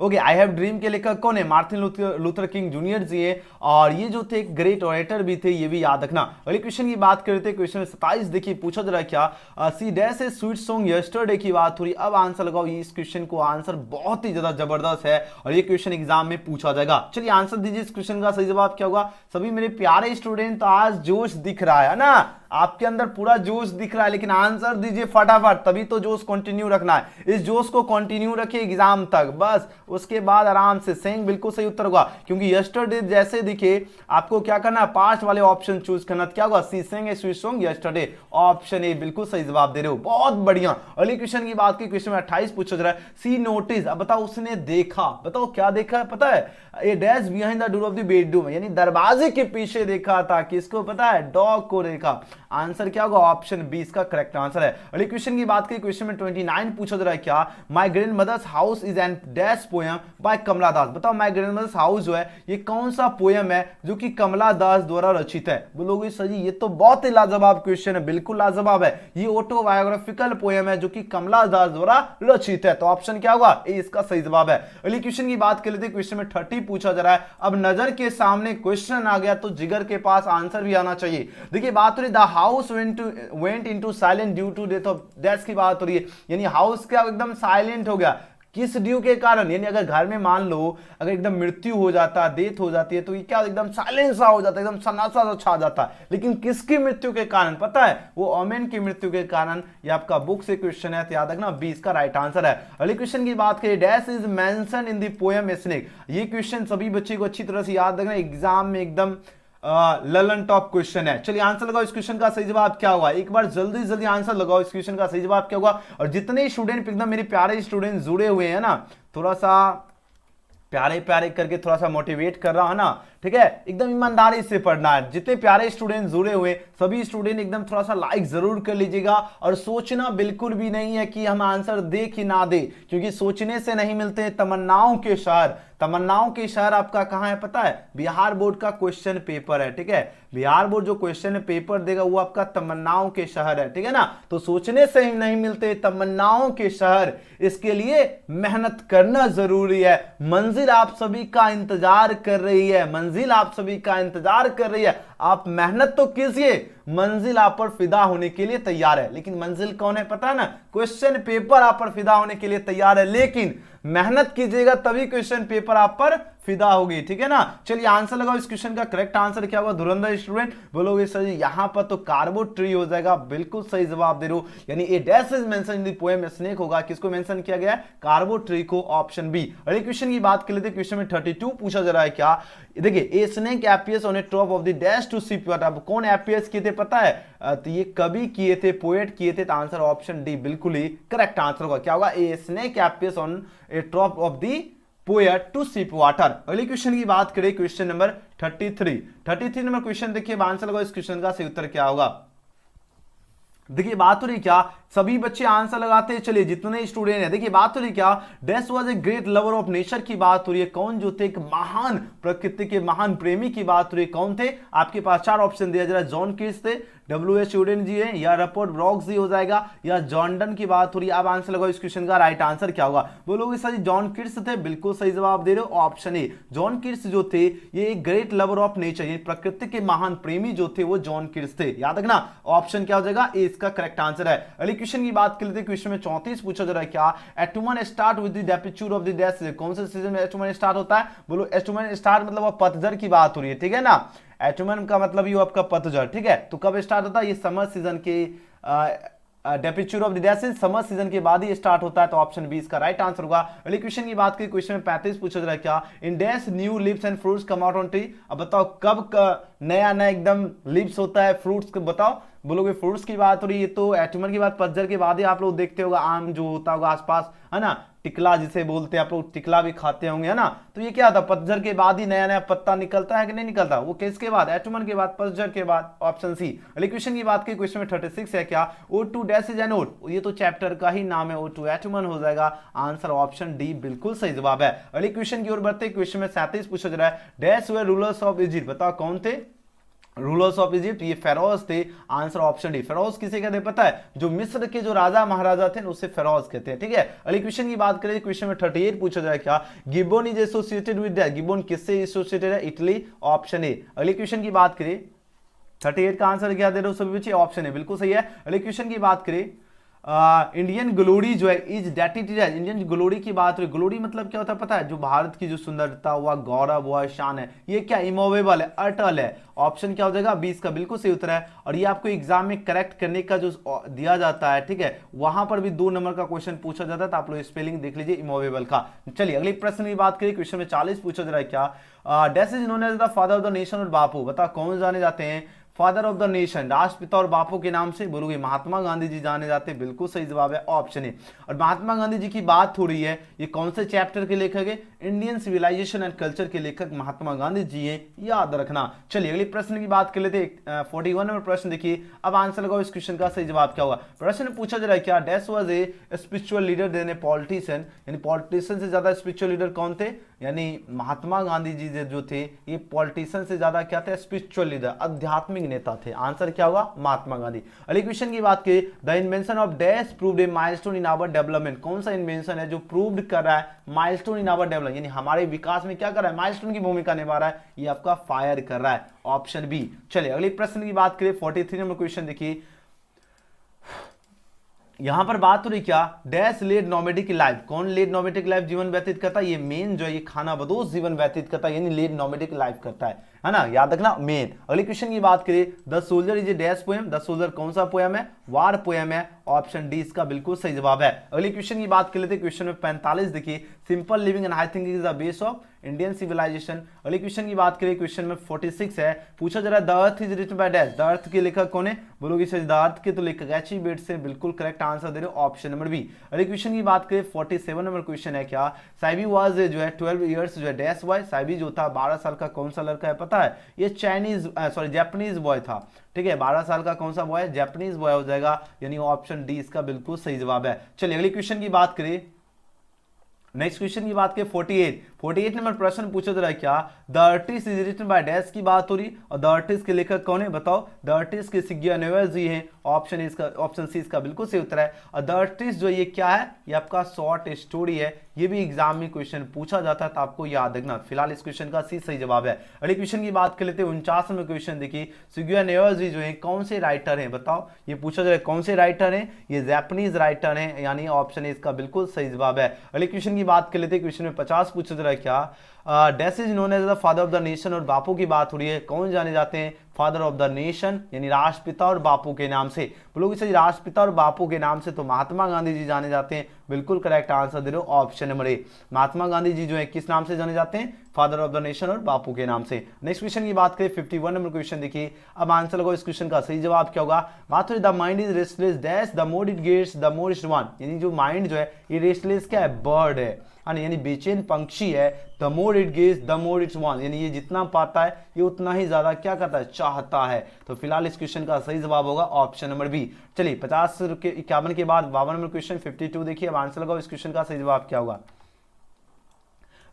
ओके आई हैव ड्रीम के लेखक कौन है, मार्टिन लूथर किंग जूनियर जी है, और ये जो थे ग्रेट ओरेटर भी थे, ये भी याद रखना। अगले क्वेश्चन की बात करते हैं, क्वेश्चन 27 देखिए पूछा जा रहा है क्या, she dash a sweet song yesterday की बात हो रही। अब आंसर लगाओ, ये इस क्वेश्चन को आंसर बहुत ही ज्यादा जबरदस्त है और ये क्वेश्चन एग्जाम में पूछा जाएगा। चलिए आंसर दीजिए इस क्वेश्चन का, सही जवाब क्या होगा। सभी मेरे प्यारे स्टूडेंट तो आज जोश दिख रहा है ना, आपके अंदर पूरा जोश दिख रहा है, लेकिन आंसर दीजिए फटाफट, तभी तो जोश कंटिन्यू रखना है। इस जोश को कंटिन्यू रखिए एग्जाम तक, बस उसके बाद आराम से सेंग बिल्कुल सही उत्तर होगा, क्योंकि यस्टरडे जैसे दिखे आपको क्या करना है, पास्ट वाले ऑप्शन चूज करना, क्या होगा she sang a sweet song yesterday, option A बिल्कुल सही जवाब दे रहे हो, बहुत बढ़िया। अगले क्वेश्चन की बात की, क्वेश्चन में 28 पूछा जा रहा है, सी नोटिस, अब बताओ उसने देखा, बताओ क्या देखा है पता है, a dash behind the door of the bedroom, यानी दरवाजे के पीछे देखा था, किसको पता है, डॉग को देखा। आंसर क्या होगा, ऑप्शन बी इसका करेक्ट आंसर है। अगले क्वेश्चन की बात की, क्वेश्चन में 29 पूछा जा रहा है क्या, my grandmother's house is an dash poem, poem बाय कमला दास। बताओ माय ग्रैंडमदर्स हाउस जो है ये कौन सा पोयम है जो कि कमला दास द्वारा रचित है? बोलोगे सर जी ये तो बहुत ही लाजवाब क्वेश्चन है, बिल्कुल लाजवाब है, ये ऑटोबायोग्राफिकल पोयम है जो कि कमला दास द्वारा रचित है। तो ऑप्शन क्या होगा? ए इसका सही जवाब है। अगले क्वेश्चन की बात कर लेते हैं। क्वेश्चन में 30 पूछा जा रहा है। अब नजर के सामने क्वेश्चन आ गया तो जिगर के पास आंसर भी आना चाहिए। देखिए बात हो रही the house went into silent due to death of death की बात हो रही है, यानी हाउस क्या एकदम साइलेंट हो गया किस ड्यू के कारण? यानी अगर घर में मान लो अगर एकदम मृत्यु हो जाता, डेथ हो जाती है तो ये क्या एकदम साइलेंस सा हो जाता है, एकदम सन्नाटा सा छा जाता है। लेकिन किसकी मृत्यु के कारण पता है? वो ओमेन की मृत्यु के कारण। ये आपका बुक से क्वेश्चन है तो याद रखना 20 का राइट आंसर है। अगले क्वेश्चन की बात करें, dash is mention in the poem snake. ये क्वेश्चन सभी बच्चे को अच्छी तरह से याद रखना, एग्जाम में एकदम ललन टॉप क्वेश्चन है। चलिए आंसर लगाओ, इस क्वेश्चन का सही जवाब क्या होगा? एक बार जल्दी जल्दी आंसर लगाओ, इस क्वेश्चन का सही जवाब क्या होगा? और जितने स्टूडेंट एकदम मेरे प्यारे स्टूडेंट जुड़े हुए हैं ना, थोड़ा सा प्यारे प्यारे करके थोड़ा सा मोटिवेट कर रहा है ना, ठीक है, एकदम ईमानदारी से पढ़ना है। जितने प्यारे स्टूडेंट जुड़े हुए सभी स्टूडेंट एकदम थोड़ा सा लाइक जरूर कर लीजिएगा। और सोचना बिल्कुल भी नहीं है कि हम आंसर दे कि ना दे, क्योंकि सोचने से नहीं मिलते तमन्नाओं के शहर। तमन्नाओं के शहर आपका कहां है पता है? बिहार बोर्ड का क्वेश्चन पेपर है, ठीक है। बिहार बोर्ड जो क्वेश्चन पेपर देगा वो आपका तमन्नाओं के शहर है, ठीक है ना। तो सोचने से ही नहीं मिलते तमन्नाओं के शहर, इसके लिए मेहनत करना जरूरी है। मंजिल आप सभी का इंतजार कर रही है, मंजिल आप सभी का इंतजार कर रही है। आप मेहनत तो कीजिए, मंजिल आप पर फिदा होने के लिए तैयार है। लेकिन मंजिल कौन है पता है ना? क्वेश्चन पेपर आप पर फिदा होने के लिए तैयार है, लेकिन मेहनत कीजिएगा तभी क्वेश्चन पेपर आप पर फिदा होगी, ठीक है ना। चलिए आंसर लगाओ, इस क्वेश्चन का करेक्ट आंसर क्या होगा? धुरंधर स्टूडेंट बोलोगे सर जी यहां पर तो कार्बो ट्री हो जाएगा, बिल्कुल सही जवाब दे रहे हो। यानी a dash is mention in the poem snake होगा। किसको मेंशन किया गया है? कार्बो ट्री को, ऑप्शन बी। अगले क्वेश्चन की बात कर लेते हैं। क्वेश्चन में 32 पूछा जा रहा है क्या? देखिए a snake appears on a top of the dash to sip water. अब कौन अपीयर्स किए थे पता है? तो ये कवि किए थे, पोएट किए थे। तो आंसर ऑप्शन डी बिल्कुल ही करेक्ट आंसर होगा। क्या होगा? A snake appears on a top of the poet to sip water. अगले क्वेश्चन की बात करें, क्वेश्चन नंबर 33 नंबर क्वेश्चन देखिए, आंसर लगाओ, इस क्वेश्चन का सही उत्तर क्या होगा? देखिए बात हो रही क्या, सभी बच्चे आंसर लगाते हैं। चलिए जितने स्टूडेंट हैं, देखिए बात हो रही क्या, dash was a great lover of nature की बात हो रही है। कौन जो थे? एक महान प्रकृति के महान प्रेमी की बात हो रही है। कौन थे? आपके पास 4 ऑप्शन दिया जा रहा है। जॉन कीट्स थे, W.H. यूडेन जी है, या रपर्ट ब्रॉक्स जी हो जाएगा, या जॉर्डन की बात हो रही है। अब आंसर लगाओ, इस क्वेश्चन का राइट आंसर क्या होगा? बोलोगे सर जॉन कीट्स थे, बिल्कुल सही जवाब दे रहे हो, ऑप्शन ए। जॉन कीट्स जो थे ये एक ग्रेट लवर ऑफ नेचर, ये प्रकृति के महान प्रेमी जो थे वो जॉन कीट्स थे। याद रखना ऑप्शन क्या हो जाएगा? ए इसका करेक्ट आंसर है। अगले क्वेश्चन की बात कर लेते हैं। क्वेश्चन में 34 पूछा जा रहा है क्या? एटुमन स्टार्ट विद द डेपिट्यूड ऑफ द डैश। कौन से सीजन में एटुमन स्टार्ट होता है? बोलो एटुमन स्टार्ट मतलब पतझड़ की बात हो रही है, ठीक है ना। एटुमन का मतलब ये आपका पतझड़, ठीक है। तो कब स्टार्ट होता है? ये समर सीजन के डेपिट्यूड of the dash summer season के बाद ही स्टार्ट होता है। तो ऑप्शन बी इसका राइट आंसर होगा। अगले क्वेश्चन की बात करें, क्वेश्चन में 35 पूछा जा रहा है क्या? In dash new leaves and fruits come out on tree. अब बताओ कब नया नया एकदम लीव्स होता है, फ्रूट्स बताओ। बोलोगे फ्रूट्स की बात हो रही है तो एटुमन की बात पतझड़ के बाद ही आप लोग देखते होगा, आम जो होता होगा आसपास, है ना, टिकला जिसे बोलते हैं, आप लोग टिकला भी खाते होंगे, है ना। तो ये क्या था? पतझड़ के बाद ही नया नया पत्ता निकलता है कि नहीं निकलता? वो किसके बाद? एटुमन के बाद, पतझड़ के बाद, ऑप्शन सी। अगले क्वेश्चन की बात की, क्वेश्चन में 36 है क्या? O2 डैश इज एन ओट। ये तो चैप्टर का ही नाम है, O2 एटुमन हो जाएगा। आंसर ऑप्शन डी बिल्कुल सही जवाब है। अगले क्वेश्चन की ओर बढ़ते, क्वेश्चन में 37 पूछा जा रहा है, dash way rulers of Egypt. बताओ कौन थे रूलर्स ऑफ इजिप्ट? ये फेरोज थे। Answer option D. फेरोज किसे कहते हैं पता है? जो मिस्र के जो राजा महाराजा थे उसे फेरोज कहते हैं, ठीक है। अगले क्वेश्चन की बात करें, क्वेश्चन में 38 पूछा जाए क्या? Gibbon is associated with that. Gibbon किससे एसोसिएटेड है? Italy, option A. अगले क्वेश्चन की बात करें, 38 का आंसर क्या दे रहे हो सभी बच्चे? ऑप्शन ए बिल्कुल सही है। अगले क्वेश्चन की बात करें, इंडियन ग्लोरी जो है इज डेटिटेड। इंडियन ग्लोरी की बात हुई, ग्लोरी मतलब क्या होता है पता है? जो भारत की जो सुंदरता हुआ, गौरव हुआ, शान है, ये क्या इमूवेबल है, अटल है। ऑप्शन क्या हो जाएगा? 20 का बिल्कुल सही उत्तर है। और ये आपको एग्जाम में करेक्ट करने का जो दिया जाता है, ठीक है, वहां पर भी 2 नंबर का क्वेश्चन पूछा जाता है। तो आप लोग स्पेलिंग देख लीजिए इमूवेबल का। चलिए अगले प्रश्न की बात करिए, क्वेश्चन में 40 पूछा जा रहा है क्या? Dash is known as the father of the nation और बापू। बताओ कौन जाने जाते हैं फादर ऑफ द नेशन, राष्ट्रपिता और बापू के नाम से बोलोगे महात्मा गांधी जी जाने जाते, बिल्कुल सही जवाब है ऑप्शन ए। और महात्मा गांधी जी की बात हो रही है, ये कौन से चैप्टर के लेखक है? इंडियन सिविलाइजेशन एंड कल्चर के लेखक महात्मा गांधी जी हैं, याद रखना। चलिए अगले प्रश्न की बात कर लेते हैं। 41 नंबर प्रश्न देखिए, अब आंसर लगाओ इस क्वेश्चन का सही जवाब क्या होगा। प्रश्न पूछा जा रहा है क्या, dash was a spiritual leader then a politician, यानी पॉलिटिशियन से ज्यादा स्पिरिचुअल लीडर कौन थे? यानी महात्मा गांधी जी जो थे ये पॉलिटिशियन से ज्यादा क्या थे? स्पिरिचुअल लीडर, आध्यात्मिक नेता थे। आंसर क्या होगा? महात्मा गांधी। अगले क्वेश्चन की बात करें, the invention of dash proved a milestone in our development, कौन सा इन्वेंशन है जो प्रूव्ड कर रहा है माइलस्टोन इन आवर डेवलपमेंट, यानी हमारे विकास में क्या कर रहा है? माइलस्टोन की भूमिका निभा रहा है, ये आपका फायर कर रहा है, ऑप्शन बी। चलिए अगले प्रश्न की बात करें, 43 नंबर क्वेश्चन देखिए, यहां पर बात हो रही क्या, डैश लेड नोमेडिक लाइफ, कौन लेड नोमेडिक लाइफ जीवन व्यतीत करता है? ये मेन जो है ये खाना बदोश जीवन व्यतीत करता है, यानी लेड नोमेडिक लाइफ करता है ना, याद रखना मेन। अगले क्वेश्चन की बात करें, the soldier is a dash poem, the soldier कौन सा पोएम है? वार पोएम है, ऑप्शन डी इसका बिल्कुल सही जवाब है। अगले क्वेश्चन की बात कर लेते हैं, क्वेश्चन में 45 देखिए, simple living and high thinking is the base of Indian civilisation. अगले क्वेश्चन की बात करें, क्वेश्चन में 46 है, पूछा जा रहा है the earth is written by dash, the earth के लेखक कौन है? बोलोगे सर द अर्थ के तो लेखक एच ई बेट्स से, बिल्कुल करेक्ट आंसर दे रहे हो, ऑप्शन नंबर बी। अगले क्वेश्चन की बात करें, 47 नंबर क्वेश्चन है क्या, साइबी वाज जो है 12 ईयर्स जो है डैश बॉय, साइबी जो था 12 साल का कौन सा लड़का है पता है? ये जापानीज बॉय था, ठीक है, 12 साल का कौन सा बॉय? जापानीज बॉय हो जाएगा, यानी ऑप्शन डी इसका बिल्कुल सही जवाब है। चलिए अगले क्वेश्चन की बात करें, नेक्स्ट क्वेश्चन की बात करें, 48 नंबर प्रश्न पूछा जा रहा है क्या, the artist is written by dash की बात हो रही, और द आर्टिस्ट के लेखक कौन है बताओ? द आर्टिस्ट के सिग्या नेवेस जी हैं, ऑप्शन सी इसका बिल्कुल सही उत्तर है। और द आर्टिस्ट जो ये क्या है? ये आपका शॉर्ट स्टोरी है, ये भी एग्जाम में क्वेश्चन पूछा जाता है तो आपको याद रखना। फिलहाल इस क्वेश्चन का सी सही जवाब है। अगले क्वेश्चन की बात कर लेते हैं, 49 नंबर क्वेश्चन देखिए, सिग्या नेवेस जी जो है कौन से राइटर हैं बताओ? ये पूछा जा रहा है कौन से राइटर हैं? ये जापानीज राइटर हैं, यानी ऑप्शन इसका बिल्कुल सही जवाब है। अगले क्वेश्चन की बात कर लेते हैं, क्वेश्चन में 50 पूछा जा रहा है क्या, dash is known as the father of the nation, और बापू की बात हो रही है, कौन जाने जाते हैं फादर ऑफ द नेशन, यानी राष्ट्रपिता और बापू के नाम से? बोलोगे सर राष्ट्रपिता और बापू के नाम से तो महात्मा गांधी जी जाने जाते हैं, बिल्कुल करेक्ट आंसर दे रहे हो, option number A. Mahatma Gandhi ji जो है किस नाम से जाने जाते हैं? फादर ऑफ द नेशन और बापू के नाम से। नेक्स्ट क्वेश्चन की बात करें, 51 नंबर क्वेश्चन देखिए, अब आंसर लगाओ इस क्वेश्चन का सही जवाब क्या होगा। बात हो रही the mind is restless dash, the more it gets the more it want, यानी जो माइंड जो है ये रेस्टलेस क्या है? बर्ड है, यानी बेचैन पंक्षी है। The more it gets the more it's want, यानी ये जितना पाता है ये उतना ही ज्यादा क्या करता है? चाहता है। तो फिलहाल इस क्वेश्चन का सही जवाब होगा ऑप्शन नंबर बी। चलिए 50 के 51 के बाद 52 नंबर क्वेश्चन 52 देखिए, अब आंसर लगाओ इस क्वेश्चन का सही जवाब क्या होगा।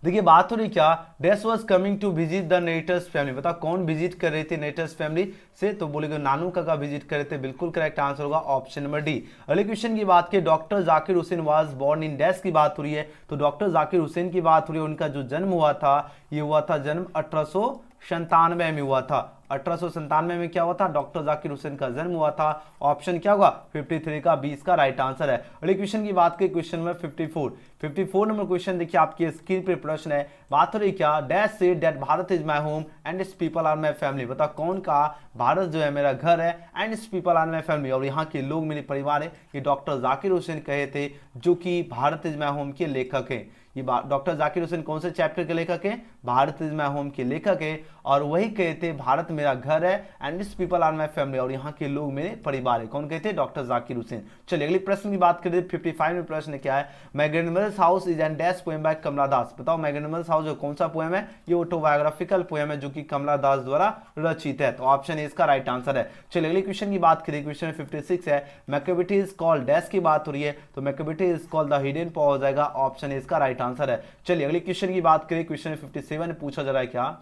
देखिए बात हो रही क्या, dash was coming to visit the natters family, बताओ कौन विजिट कर रहे थे नेटर्स फैमिली से? तो बोलेगा नानू काका विजिट कर रहे थे, बिल्कुल करेक्ट आंसर होगा ऑप्शन नंबर डी। अगले क्वेश्चन की बात की, doctor Zakir Hussain was born in dash की बात हो रही है, तो डॉक्टर जाकिर हुसैन की बात हो रही है, उनका जो जन्म हुआ था ये हुआ था जन्म 1897 में हुआ था। 1897 में क्या हुआ था? डॉक्टर जाकिर हुसैन का जन्म हुआ था, ऑप्शन क्या होगा? 53 का 20 का राइट आंसर है। अगले क्वेश्चन की बात करें, क्वेश्चन में 54 नंबर क्वेश्चन देखिए, आपकी स्क्रीन पे प्रश्न है, बात हो रही क्या, dash say that Bharat is my home and its people are my family, बताओ कौन का भारत जो है मेरा घर है and its people are my family, और यहाँ के लोग मेरे परिवार है, ये डॉक्टर जाकिर हुसैन कहे थे, जो कि भारत इज माय होम के लेखक हैं। ये डॉक्टर जाकिर हुसैन कौन से चैप्टर के लेखक हैं? भारत इज माय होम के लेखक हैं, और वही कहते हैं भारत मेरा घर है and this people are my family, और यहाँ के लोग मेरे परिवार है। कौन कहते हैं? डॉक्टर जाकिर हुसैन। चलिए अगले प्रश्न की बात करें, 55 में प्रश्न क्या है, my grandmother's house is an dash poem by Kamala Das, बताओ माय ग्रैंडमदर्स हाउस जो कौन सा पोएम है? ये ऑटोबायोग्राफिकल पोएम है जो कि कमला दास द्वारा रचित है, तो ऑप्शन ए इसका राइट आंसर है। चलिए अगले क्वेश्चन की बात करें, क्वेश्चन 56 है, मैकेबेटी इज कॉल्ड डैश की बात हो रही है, तो Macavity is called the hidden power हो जाएगा, ऑप्शन ए इसका राइट आंसर है। चलिए अगले क्वेश्चन की बात करें, क्वेश्चन 57 पूछा जा रहा है क्या,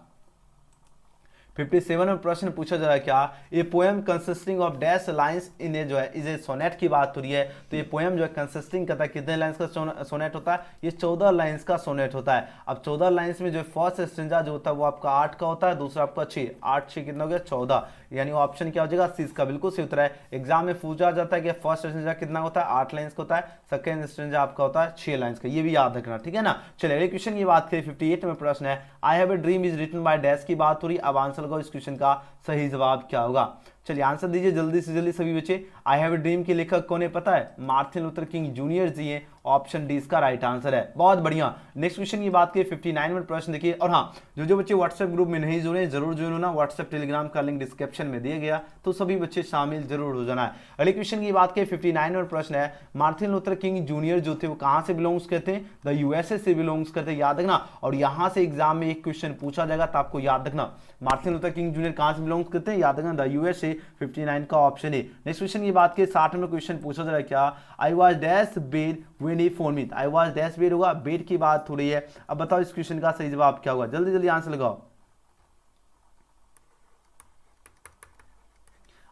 57 में प्रश्न पूछा जा रहा है क्या, ये poem consisting of dash lines in a जो है इज ए सोनेट की बात हो रही है, तो ये पोएम जो है कंसिस्टिंग करता है कितने लाइंस का सोनेट होता है? ये 14 लाइंस का सोनेट होता है। अब 14 लाइंस में जो फर्स्ट स्ट्रेंजा जो होता है वो आपका 8 का होता है, दूसरा आपका 6, 8 6 कितना हो गया? 14, यानी ऑप्शन क्या हो जाएगा? सी का बिल्कुल सही उत्तर है। एग्जाम में पूछा जाता है कि फर्स्ट स्ट्रेंजा कितना होता है? 8 लाइंस का होता है, सेकंड स्ट्रेंजा आपका होता है 6 लाइंस का, ये भी याद रखना, ठीक है ना। चलिए अगले क्वेश्चन की बात करें, 58 में प्रश्न है, I have a dream is written by dash की बात हो रही है, अब आंसर लगाओ इस क्वेश्चन का सही जवाब क्या होगा। चलिए आंसर दीजिए जल्दी से जल्दी सभी बच्चे। आई हैव ए ड्रीम के लेखक कौन है पता है? मार्टिन लूथर किंग जूनियर जी हैं। ऑप्शन डी इसका राइट आंसर है। बहुत बढ़िया। नेक्स्ट क्वेश्चन की बात करें 59वां प्रश्न देखिए। और हाँ, जो बच्चे व्हाट्सएप ग्रुप में नहीं जुड़े जरूर जुड़ होना, व्हाट्सएप टेलीग्राम का लिंक डिस्क्रिप्शन में दिया गया, तो सभी बच्चे शामिल जरूर हो जाना है। अगले क्वेश्चन की बात करें 59वां प्रश्न है, मार्टिन लूथर किंग जूनियर जो थे वो कहां से बिलोंग्स करते हैं? द यूएसए से बिलोंग्स करते हैं, याद रखना। और यहां से एग्जाम में एक क्वेश्चन पूछा जाएगा तो आपको याद रखना, मार्टिन लूथर किंग जूनियर कहां से बिलोंग्स करते हैं? याद रखना द यूएसए। 59 का ऑप्शन है। नेक्स्ट क्वेश्चन की बात करें 60 में क्वेश्चन पूछा जा रहा है क्या? I was dash bed when he phone me. I was dash bed होगा, बेड की बात हो रही है। अब बताओ इस क्वेश्चन का सही जवाब क्या होगा? जल्दी जल्दी आंसर लगाओ।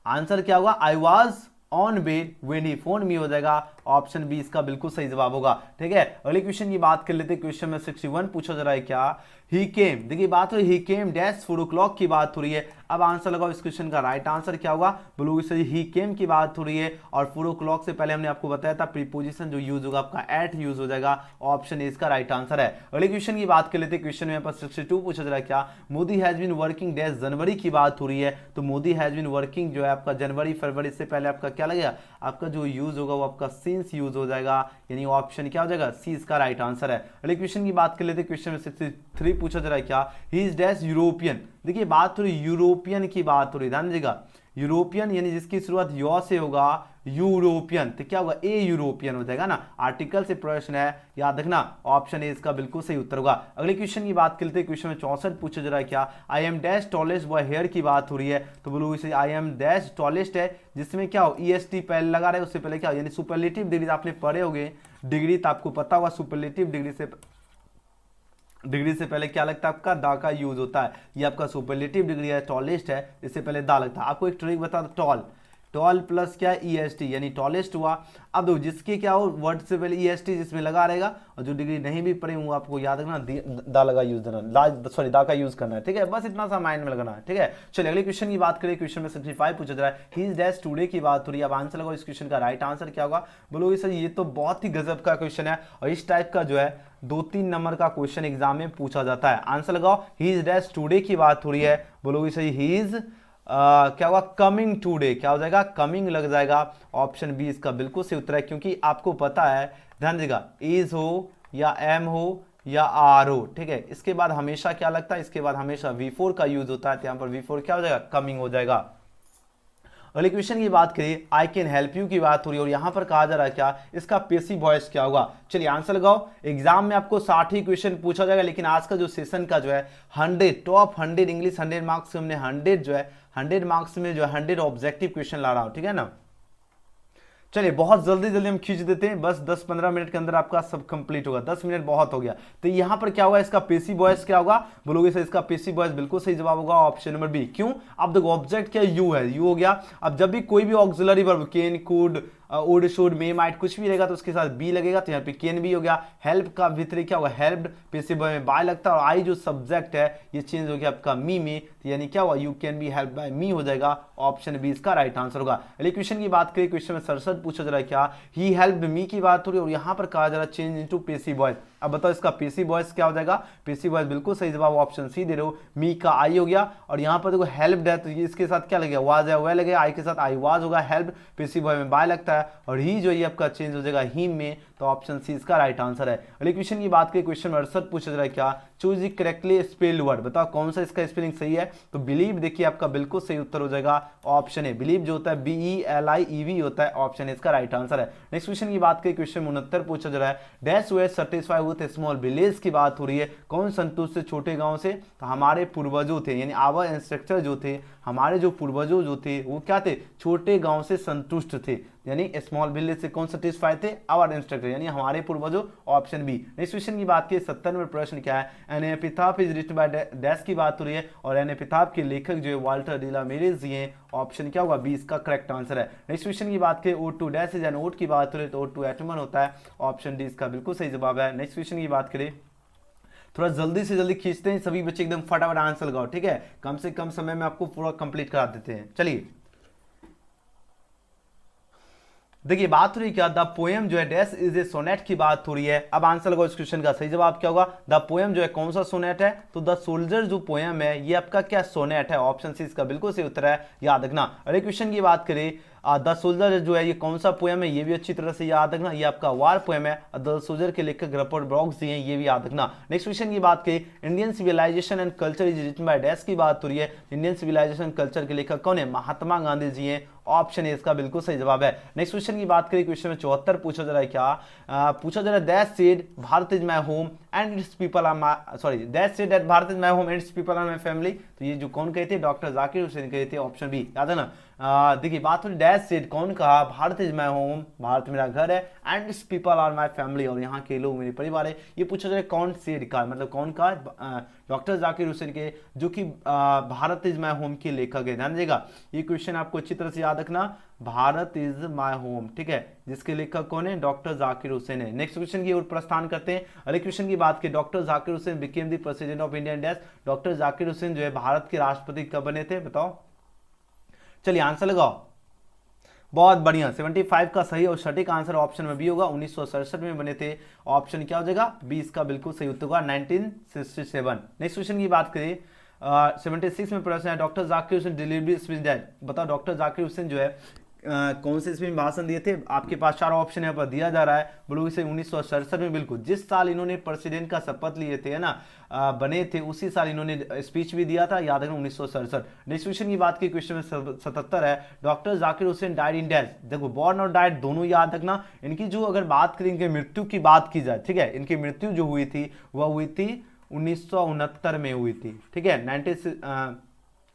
आंसर क्या होगा? I was on bed when he phone me हो जाएगा। ऑप्शन बी इसका बिल्कुल सही जवाब होगा। ठीक है, अगले क्वेश्चन की बात कर लेते हैं। क्वेश्चन में 61 पूछा जा रहा है क्या? ही केम, देखिए बात हो रही ही केम डैश 4 o'clock की बात हो रही है। अब आंसर लगाओ इस क्वेश्चन का राइट आंसर क्या होगा? बोलोगे सर ही केम की बात हो रही है और 4 o'clock से पहले हमने आपको बताया था प्रीपोजिशन जो यूज होगा आपका एट यूज हो जाएगा। ऑप्शन ए इसका राइट आंसर है। अगले क्वेश्चन की बात कर लेते हैं। क्वेश्चन में 62 पूछा जा रहा है क्या? Modi has been working dash January की बात हो रही है। तो मोदी हैज बीन वर्किंग जो है आपका जनवरी फरवरी से पहले आपका क्या लगेगा? आपका जो यूज होगा वो आपका सिंस यूज हो जाएगा, यानी ऑप्शन क्या हो जाएगा? सी इसका राइट आंसर है। अगले क्वेश्चन की बात कर लेते हैं। क्वेश्चन में 63 पूछा जा रहा है क्या? ही इज डैश यूरोपियन, देखिए बात हो रही यूरोपियन की बात हो रही, ध्यान दीजिएगा। यूरोपियन यानी जिसकी शुरुआत यू से होगा, यूरोपियन, तो क्या होगा? ए यूरोपियन हो जाएगा ना। आर्टिकल से प्रश्न है, याद रखना। ऑप्शन ए इसका बिल्कुल सही उत्तर होगा। अगले क्वेश्चन की बात करते हैं। क्वेश्चन में 64 पूछा जा रहा है क्या? I am dash tallest boy here की बात हो रही है। तो बोलो इसे आई एम डैश टॉलेस्ट है, जिसमें क्या हो? ईएसटी पहले लगा रहे, उससे पहले क्या हो? यानी सुपरलेटिव डिग्री आपने पढ़े होंगे, डिग्री तो आपको पता होगा। सुपरलेटिव डिग्री से पहले क्या लगता है? आपका दा का यूज होता है। ये आपका सुपरलेटिव डिग्री है, टॉलेस्ट है, इससे पहले दा लगता है। आपको एक ट्रिक बता दो, टॉल प्लस क्या? ईएसटी, यानी टॉलेस्ट हुआ। अब देखो जिसके क्या हो, वर्ड से पहले ईएसटी जिसमें लगा रहेगा, और जो डिग्री नहीं भी पढ़े वो आपको याद रखना दा लगा यूज देना, दा का यूज करना है। ठीक है, बस इतना सा माइंड में लगाना है। ठीक है, चलिए अगले क्वेश्चन की बात करें। क्वेश्चन में 65 पूछा जा रहा है, ही इज डैश टुडे की बात हो रही है। अब आंसर लगाओ इस क्वेश्चन का राइट आंसर क्या होगा? बोलोगे सर ये तो बहुत ही गजब का क्वेश्चन है, और इस टाइप का जो है 2-3 नंबर का क्वेश्चन एग्जाम में पूछा जाता है। आंसर लगाओ, ही इज डैश टुडे की बात हो रही है। बोलोगे सर ही इज क्या होगा? कमिंग टुडे, क्या हो जाएगा? कमिंग लग जाएगा। ऑप्शन बी इसका बिल्कुल सही उत्तर है, क्योंकि आपको पता है, ध्यान दीजिएगा, इज हो या एम हो या आर हो, ठीक है, इसके बाद हमेशा क्या लगता है? इसके बाद हमेशा V4 का यूज होता है, तो यहां पर V4 क्या हो जाएगा? कमिंग हो जाएगा। अगले क्वेश्चन की बात करिए, आई कैन हेल्प यू की बात हो रही है, और यहां पर कहा जा रहा है क्या? इसका पैसिव वॉइस क्या होगा? चलिए आंसर लगाओ। एग्जाम में आपको 60 ही क्वेश्चन पूछा जाएगा, लेकिन आज का जो सेशन का जो है 100 टॉप 100 इंग्लिश 100 मार्क्स से हमने 100 जो है 100 मार्क्स में जो है 100 ऑब्जेक्टिव क्वेश्चन ला रहा हूं, ठीक है ना। चलिए बहुत जल्दी जल्दी हम खींच देते हैं, बस 10-15 मिनट के अंदर आपका सब कंप्लीट होगा। 10 मिनट बहुत हो गया। तो यहां पर क्या होगा? इसका पैसिव वॉइस क्या होगा? बोलोगे सर इसका पैसिव वॉइस बिल्कुल सही जवाब होगा ऑप्शन नंबर बी। क्यों? अब देखो ऑब्जेक्ट क्या यू है, यू हो गया। अब जब भी कोई भी auxiliary verb can, could, would, should, may, might कुछ भी रहेगा तो उसके साथ बी लगेगा, तो यहाँ पे कैन भी हो गया। हेल्प का भीतरी क्या होगा? हेल्प्ड, पैसिव में बाय लगता है, और आई जो सब्जेक्ट है ये चेंज हो गया आपका मी में, तो यानी क्या हुआ? You can be help by me हो जाएगा। ऑप्शन बी इसका राइट आंसर होगा। अगले क्वेश्चन की बात करें। क्वेश्चन में 67 पूछा जा रहा है क्या? ही हेल्प्ड मी की बात हो रही है, और यहाँ पर कहा जा रहा है चेंज इनटू पैसिव वॉइस। अब बताओ इसका पैसिव वॉइस क्या हो जाएगा? पैसिव वॉइस बिल्कुल सही जवाब ऑप्शन सी दे रहे हो, मी का आई हो गया, और यहाँ पर देखो हेल्प्ड है तो इसके साथ क्या लगेगा? वाज है, वह लगेगा, आई के साथ आई वाज होगा, हेल्प पैसिव वॉइस में बाय लगता है, और ही जो ये आपका चेंज हो जाएगा हिम में, तो ऑप्शन सी इसका राइट आंसर है। अगले क्वेश्चन की बात करें। क्वेश्चन में 68 पूछा जा रहा है क्या? Choose the correctly spelled word, बताओ कौन सा इसका स्पेलिंग सही है? तो बिलीव देखिए आपका बिल्कुल सही उत्तर हो जाएगा ऑप्शन ए। बिलीव जो होता है BELIEV होता है, ऑप्शन इसका राइट आंसर है। नेक्स्ट क्वेश्चन की बात करें। क्वेश्चन में 69 पूछा जा रहा है, dash way satisfy with small village की बात हो रही है। कौन संतुष्ट से छोटे गांव से? तो हमारे पूर्वजों थे, यानी आवर इंस्ट्रक्टर जो थे, हमारे जो पूर्वजों जो थे वो क्या थे? छोटे गांव से संतुष्ट थे, यानी स्मॉल विलेज से कौन सेटिस्फाई थे? आवर इंस्ट्रक्टर, यानी हमारे पूर्वजों, ऑप्शन बी। नेक्स्ट क्वेश्चन की बात की 70वें प्रश्न क्या है? An epitaph is written by dash की बात हो रही है, और एन एपिथाफ के लेखक जो है Walter de la Mare ji हैं। ऑप्शन क्या होगा? बी इसका करेक्ट आंसर है। नेक्स्ट क्वेश्चन की बात करें। Ode to dash is an ode की बात हो रही है, तो ओड टू एटमन होता है, ऑप्शन डी इसका बिल्कुल सही जवाब है। नेक्स्ट क्वेश्चन की बात करें, थोड़ा जल्दी से जल्दी खींचते हैं, सभी बच्चे एकदम फटाफट आंसर लगाओ, ठीक है, कम से कम समय में आपको पूरा कंप्लीट करा देते हैं। चलिए देखिए बात हो रही क्या? द पोएम जो है डैश इज ए सोनेट की बात हो रही है। अब आंसर लगाओ इस क्वेश्चन का सही जवाब क्या होगा? द पोएम जो है कौन सा सोनेट है? तो द सोल्जर जो पोएम है ये आपका क्या सोनेट है, ऑप्शन सी इसका बिल्कुल सही उत्तर है, याद रखना। अगले क्वेश्चन की बात करें, द सोल्जर जो है ये कौन सा पोएम है, ये भी अच्छी तरह से याद रखना, ये आपका वार पोएम है। द सोल्जर के लेखक रपर्ट ब्रॉक्स जी हैं, ये भी याद रखना। नेक्स्ट क्वेश्चन की बात करें, Indian civilisation and culture is written by dash की बात हो रही है। इंडियन सिविलाइजेशन कल्चर के लेखक कौन है, महात्मा गांधी जी हैं। ऑप्शन ए इसका बिल्कुल सही जवाब है। नेक्स्ट क्वेश्चन की बात करें, क्वेश्चन में 74 पूछा जा रहा है क्या, पूछा जा रहा है that said Bharat is my home and its people are my, sorry that said that Bharat is my home and its people are my family. तो ये जो कौन कहे थे, डॉक्टर जाकिर हुसैन कहे थे। ऑप्शन बी याद है ना। देखिए बात हो दैट सेड कौन कहा, Bharat is my home, Bharat मेरा घर है, and its people are my family, और यहाँ के लोग मेरे परिवार है। ये पूछा जा रहा है कौन सेड का, मतलब कौन का, डॉक्टर जाकिर हुसैन के, जो कि भारत इज माय होम के लेखक है। ध्यान दीजिएगा, ये क्वेश्चन आपको अच्छी तरह से याद रखना, भारत इज माय होम, ठीक है, जिसके लेखक कौन है, डॉक्टर जाकिर हुसैन है। नेक्स्ट क्वेश्चन की ओर प्रस्थान करते हैं। अगले क्वेश्चन की बात की, doctor Zakir Hussain became the president of India dash. Doctor Zakir Hussain जो है भारत के राष्ट्रपति कब बने थे, बताओ। चलिए आंसर लगाओ। बहुत बढ़िया, 75 का सही और सटीक आंसर ऑप्शन में बी होगा, 1967 में बने थे। ऑप्शन क्या हो जाएगा, 20 का बिल्कुल सही उत्तर होगा, 1967। नेक्स्ट क्वेश्चन की बात करें, 76 में प्रश्न है, doctor Zakir Hussain delivery speech that. बताओ डॉक्टर जाकिर हुसैन जो है कौन से इसमें भाषण दिए थे। आपके पास 4 ऑप्शन यहाँ पर दिया जा रहा है, बोलोगे से 1967 में, बिल्कुल जिस साल इन्होंने प्रेसिडेंट का शपथ लिए थे, है ना, बने थे, उसी साल इन्होंने स्पीच भी दिया था, याद रखना 1967। नेक्स्ट क्वेश्चन की बात की, क्वेश्चन में 77 है, doctor Zakir Hussain died in dash. देखो बॉर्न और डाइड दोनों याद रखना। इनकी जो अगर बात करें, इनकी मृत्यु की बात की जाए, ठीक है, इनकी मृत्यु जो हुई थी वह हुई थी 1969 में हुई थी, ठीक है,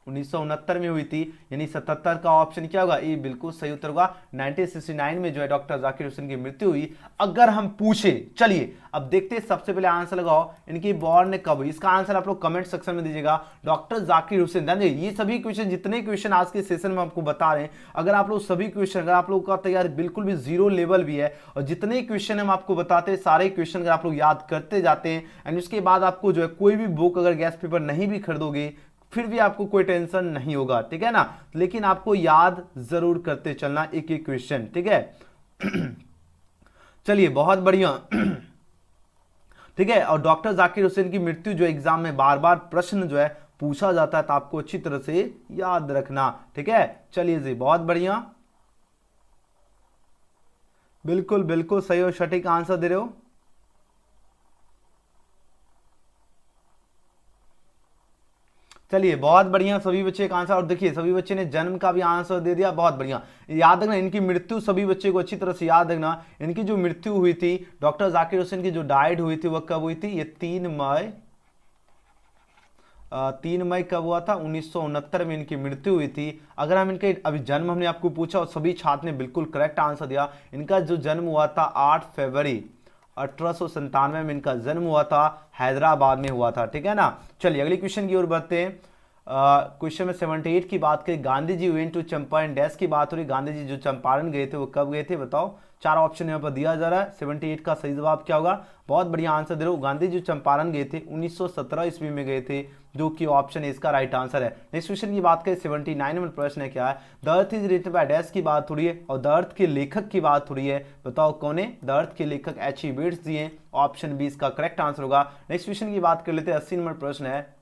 1969 में हुई थी, यानी 77 का ऑप्शन क्या होगा, ये बिल्कुल सही उत्तर होगा। 1969 में जो है डॉक्टर जाकिर हुसैन की मृत्यु हुई। अगर हम पूछे, चलिए अब देखते हैं, सबसे पहले आंसर लगाओ, इनकी बॉर्न कब हुई, इसका आंसर आप लोग कमेंट सेक्शन में दीजिएगा। डॉक्टर जाकिर हुसैन, ये सभी क्वेश्चन, जितने क्वेश्चन आज के सेशन में आपको बता रहे हैं, अगर आप लोग सभी क्वेश्चन, अगर आप लोग का तैयार बिल्कुल भी 0 लेवल भी है, और जितने क्वेश्चन हम आपको बताते हैं, सारे क्वेश्चन अगर आप लोग याद करते जाते हैं, एंड उसके बाद आपको जो है कोई भी बुक अगर गैस पेपर नहीं भी खरीदोगे, फिर भी आपको कोई टेंशन नहीं होगा, ठीक है ना। लेकिन आपको याद जरूर करते चलना एक एक क्वेश्चन, ठीक है। चलिए बहुत बढ़िया, ठीक है। और डॉक्टर जाकिर हुसैन की मृत्यु जो एग्जाम में बार बार प्रश्न जो है पूछा जाता है, तो आपको अच्छी तरह से याद रखना, ठीक है। चलिए जी बहुत बढ़िया, बिल्कुल बिल्कुल सही और सटीक आंसर दे रहे हो। चलिए बहुत बढ़िया, सभी बच्चे का आंसर, और देखिए सभी बच्चे ने जन्म का भी आंसर दे दिया, बहुत बढ़िया। याद रखना इनकी मृत्यु, सभी बच्चे को अच्छी तरह से याद रखना, इनकी जो मृत्यु हुई थी डॉक्टर जाकिर हुसैन की, जो डाइड हुई थी वह कब हुई थी, ये 3 मई कब हुआ था, 1969 में इनकी मृत्यु हुई थी। अगर हम इनके अभी जन्म हमने आपको पूछा और सभी छात्र ने बिल्कुल करेक्ट आंसर दिया, इनका जो जन्म हुआ था 8 फरवरी 1897 में इनका जन्म हुआ था, हैदराबाद में हुआ था, ठीक है ना। चलिए अगले क्वेश्चन की ओर बढ़ते हैं। क्वेश्चन में 78 की बात करें, Gandhi ji went to Champaran dash की बात हो रही, गांधी जी जो चंपारण गए थे वो कब गए थे, बताओ। 4 ऑप्शन यहाँ पर दिया जा रहा है, 78 का सही जवाब क्या होगा, बहुत बढ़िया आंसर दे रहे हो। गांधी जी चंपारण गए थे 1917 ईस्वी में गए थे, जो कि ऑप्शन इसका राइट आंसर है। नेक्स्ट क्वेश्चन की बात करें, 79 में प्रश्न है क्या है, the earth is written by dash की बात हो रही है, और द अर्थ के लेखक की बात हो रही है, बताओ कौन है। द अर्थ के लेखक H.G. वेट्स जी हैं, ऑप्शन बी इसका करेक्ट आंसर होगा। नेक्स्ट क्वेश्चन की बात कर लेते हैं, 80 नंबर प्रश्न है,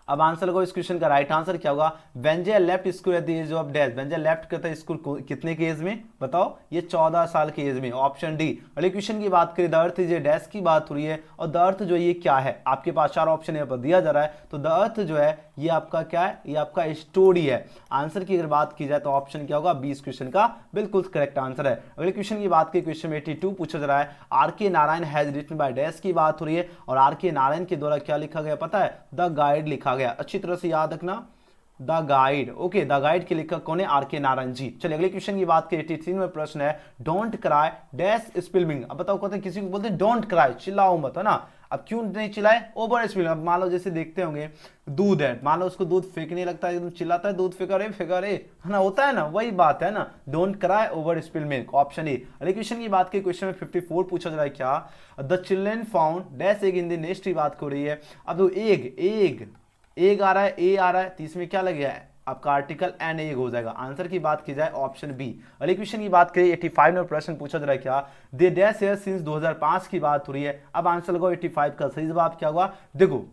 अब आंसर लगाओ इस क्वेश्चन का राइट आंसर क्या होगा। वेंजे left school at the age of dash, वेंजे लेफ्ट करता है स्कूल कितने के एज में, बताओ, ये 14 साल के एज में, ऑप्शन डी। अगले क्वेश्चन की बात करें, the earth is a dash की बात हो रही है, और द अर्थ जो ये क्या है, आपके पास 4 ऑप्शन यहाँ पर दिया जा रहा है, तो द अर्थ जो है ये आपका क्या है, ये आपका स्टोरी है। आंसर की अगर बात की जाए तो ऑप्शन क्या होगा, 20 क्वेश्चन का बिल्कुल करेक्ट आंसर है। अगले क्वेश्चन की बात की, क्वेश्चन 82 पूछा जा रहा है, R.K. Narayan has written by dash की बात हो रही है, और R.K. नारायण के द्वारा क्या लिखा गया पता है, द गाइड लिखा गया, अच्छी तरह से याद रखना, the guide, okay, the guide के लेखक कौन है, R.K. नारायण जी। चलिए अगले क्वेश्चन की बात करें, 83 में प्रश्न है, डोंट क्राई डैश स्पिलिंग। अब बताओ, कहते हैं किसी को बोलते हैं डोंट क्राई, चिल्लाओ मत, है ना। अब क्यों नहीं चिल्लाए, ओवर स्पिलिंग। अब मान लो जैसे देखते होंगे दूध है, मान लो उसको दूध फेंकने लगता है, एकदम चिल्लाता है, दूध फेंका रे, है ना, होता है ना, वही बात है ना, don't cry over spill milk, option A. अगले क्वेश्चन की बात की, क्वेश्चन में 54 पूछा जा रहा है क्या, the children found dash egg in the nest की बात हो रही है। अब तो एग आ रहा है, ए आ रहा है, तो इसमें क्या लग गया है आपका आर्टिकल एन एग हो जाएगा। आंसर की बात की जाए ऑप्शन बी। अगले क्वेश्चन की बात करें, 85 में प्रश्न पूछा जा रहा है क्या, दे डैश ईयर सिंस 2005 की बात हो रही है। अब आंसर लगाओ 85 का सही जवाब क्या होगा। देखो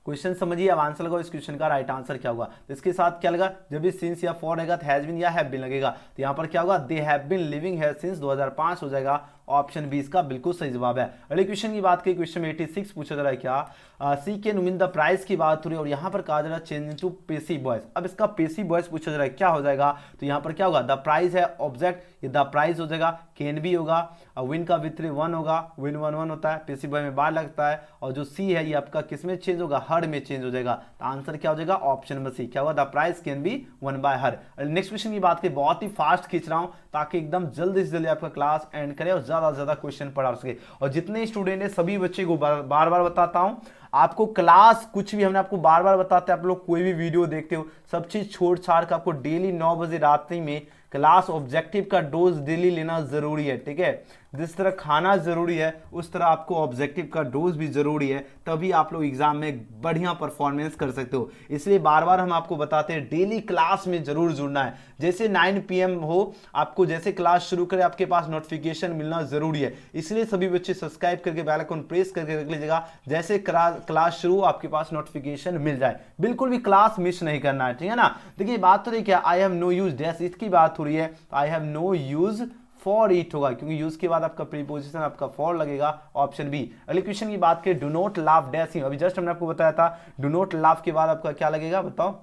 क्वेश्चन समझिए, अब आंसर लगाओ इस क्वेश्चन का राइट आंसर क्या होगा। तो इसके साथ क्या लगा, जब भी सिंस या फॉर रहेगा तो हैज बीन या हैव बीन लगेगा, तो यहाँ पर क्या होगा, दे हैव बीन लिविंग है सिंस 2005 हो जाएगा। ऑप्शन बी इसका बिल्कुल सही जवाब है। अगले क्वेश्चन की बात की, क्वेश्चन 86 पूछा जा रहा है क्या, सी कैन विन द प्राइज की बात हो रही है और यहाँ पर कहा जा रहा है चेंज इनटू पेसिव वॉइस। अब इसका पेसिव वॉइस पूछा जा रहा है, क्या हो जाएगा, तो यहाँ पर क्या होगा, द प्राइज है ऑब्जेक्ट, ये द प्राइज हो जाएगा, कैन भी होगा, विन का वित्री वन होगा, विन वन वन होता है, पेसिव वॉइस में बार लगता है, और जो सी है ये आपका किस में चेंज होगा, हर में चेंज हो जाएगा। तो आंसर क्या हो जाएगा, ऑप्शन नंबर सी, क्या होगा, the prize can be won by her. Next question की बात की, बहुत ही फास्ट खींच रहा हूं ताकि एकदम जल्दी से जल्दी आपका क्लास एंड करे और ज्यादा से ज्यादा क्वेश्चन पढ़ा सके। और जितने स्टूडेंट है सभी बच्चे को बार बार बताता हूं, आपको क्लास कुछ भी हमने आपको बार बार बताते हैं, आप लोग कोई भी वीडियो देखते हो सब चीज छोड़ छाड़ कर आपको डेली 9 बजे रात में क्लास ऑब्जेक्टिव का डोज डेली लेना जरूरी है, ठीक है। जिस तरह खाना जरूरी है उस तरह आपको ऑब्जेक्टिव का डोज भी जरूरी है, तभी आप लोग एग्जाम में बढ़िया परफॉर्मेंस कर सकते हो। इसलिए बार बार हम आपको बताते हैं डेली क्लास में जरूर जुड़ना है। जैसे 9 PM हो, आपको जैसे क्लास शुरू करे आपके पास नोटिफिकेशन मिलना जरूरी है। इसलिए सभी बच्चे सब्सक्राइब करके बेल आइकन प्रेस करके रख लीजिएगा, जैसे क्लास शुरू आपके पास नोटिफिकेशन मिल जाए। बिल्कुल भी क्लास मिस नहीं करना है, ठीक है ना। देखिए बात तो रही क्या, I have no use dash, इसकी बात हो रही है, I have no use for it होगा, क्योंकि यूज के बाद आपका प्रीपोजिशन आपका फॉर लगेगा, ऑप्शन बी। अगले क्वेश्चन की बात करें, do not laugh dash him, अभी जस्ट हमने आपको बताया था डू नॉट लाफ के बाद आपका क्या लगेगा, बताओ।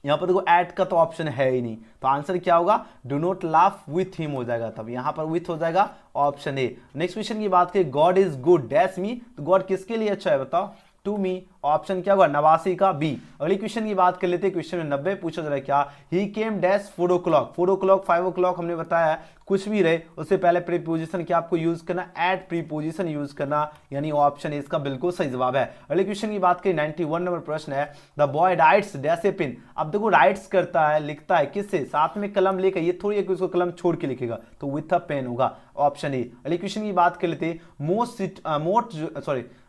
यहां पर देखो ऐड का तो ऑप्शन है ही नहीं, तो आंसर क्या होगा, do not laugh with him हो जाएगा, तब यहां पर विथ हो जाएगा, ऑप्शन ए। नेक्स्ट क्वेश्चन की बात करें, गॉड इज गुड डैश मी, तो गॉड किसके लिए अच्छा है बताओ, टू मी, ऑप्शन क्या होगा, 89 का बी। अगली क्वेश्चन की बात कर लेते हैं, क्वेश्चन में 90 पूछा जा रहा है क्या, ही केम डैश 4 o'clock, 4 o'clock 5 o'clock हमने बताया, कुछ भी रहे उससे पहले प्रीपोजिशन क्या आपको यूज करना, एट प्रीपोजिशन यूज करना, यानी ऑप्शन इसका बिल्कुल सही जवाब है। अगले क्वेश्चन की बात करें, 91 नंबर प्रश्न है, the boy writes dash a pen. अब देखो राइट्स करता है, लिखता है किससे, साथ में कलम लेकर, ये थोड़ी है कि उसको कलम छोड़ के लिखेगा, तो विथ अ पेन होगा, ऑप्शन ए। अगले क्वेश्चन की बात कर लेते,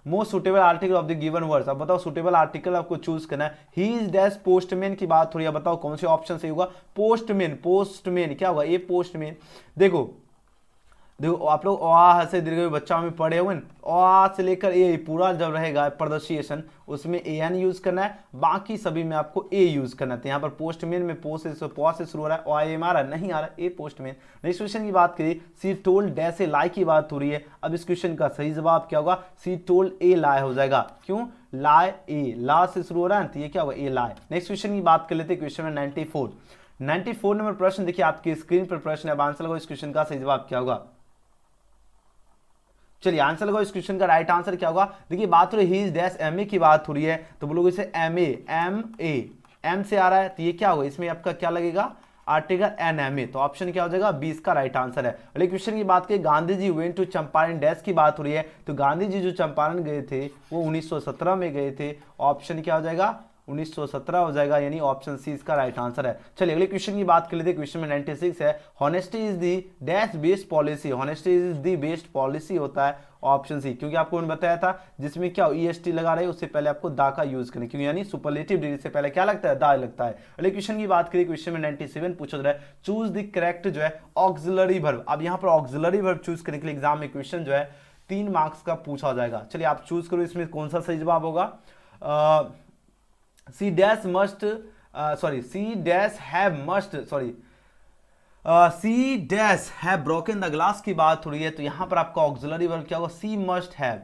most suitable article of the given words. अब बताओ सुटेबल आर्टिकल आपको चूज करना है, ही इज डैश पोस्टमैन की बात हो रही है, बताओ कौन से ऑप्शन से होगा, पोस्टमैन, पोस्टमैन क्या होगा, ये पोस्टमैन। देखो आप लोग अ से दीर्घ बच्चा में पढ़े हुए, अ से लेकर ए पूरा जब रहेगा प्रदर्शिएशन उसमें ए एन यूज करना है, बाकी सभी में आपको ए यूज करना है। तो यहाँ पर पोस्टमैन में पो से शुरू हो रहा है, ओ आई एम आ रहा है, नहीं आ रहा है, ए पोस्टमैन। नेक्स्ट क्वेश्चन की बात करिए, सी टोल्ड डैश ए लाई की बात हो रही है। अब इस क्वेश्चन का सही जवाब क्या होगा, सी टोल्ड ए लाई हो जाएगा, क्यों, लाई ए, ला से शुरू हो रहा है, तो ये क्या होगा, ए लाई। नेक्स्ट क्वेश्चन की बात कर लेते हैं, क्वेश्चन में 94 नंबर प्रश्न देखिए आपकी स्क्रीन पर प्रश्न है, अब आंसर लगाओ इस क्वेश्चन का सही जवाब क्या होगा। चलिए आंसर लगाओ इस क्वेश्चन का राइट आंसर क्या होगा। देखिए बात हो रही है he is dash M A की बात हो रही है, तो बोलोगे इसे एम ए, एम से आ रहा है, तो ये क्या होगा, इसमें आपका क्या लगेगा, आर्टिकल एन एम ए, तो ऑप्शन क्या हो जाएगा, 20 का राइट आंसर है। अगले क्वेश्चन की बात करें, Gandhi ji went to Champaran dash की बात हो रही है, तो गांधी जी जो चंपारण गए थे वो 1917 में गए थे, ऑप्शन क्या हो जाएगा, 1917 हो जाएगा, यानी ऑप्शन सी इसका राइट आंसर है। चलिए अगले क्वेश्चन की बात कर लेते हैं, क्वेश्चन में 96 है, honesty is the dash based policy, honesty is the based policy होता है, ऑप्शन सी, क्योंकि आपको बताया था जिसमें क्या ईएसटी लगा रहे उससे पहले आपको दा का यूज करें, क्योंकि यानी सुपरलेटिव डिग्री से पहले क्या लगता है, दा लगता है। अगले क्वेश्चन की बात करिए, क्वेश्चन में 97 पूछा जा रहा है, चूज द करेक्ट जो है ऑक्सिलरी वर्ब। अब यहाँ पर ऑक्सिलरी वर्ब चूज करने के लिए एग्जाम में क्वेश्चन जो है 3 मार्क्स का पूछा जाएगा। चलिए आप चूज करो इसमें कौन सा सही जवाब होगा। She dash must she dash have broken the glass की बात हो रही है, तो यहां पर आपका ऑक्सिलरी वर्ब क्या होगा, सी मस्ट हैव,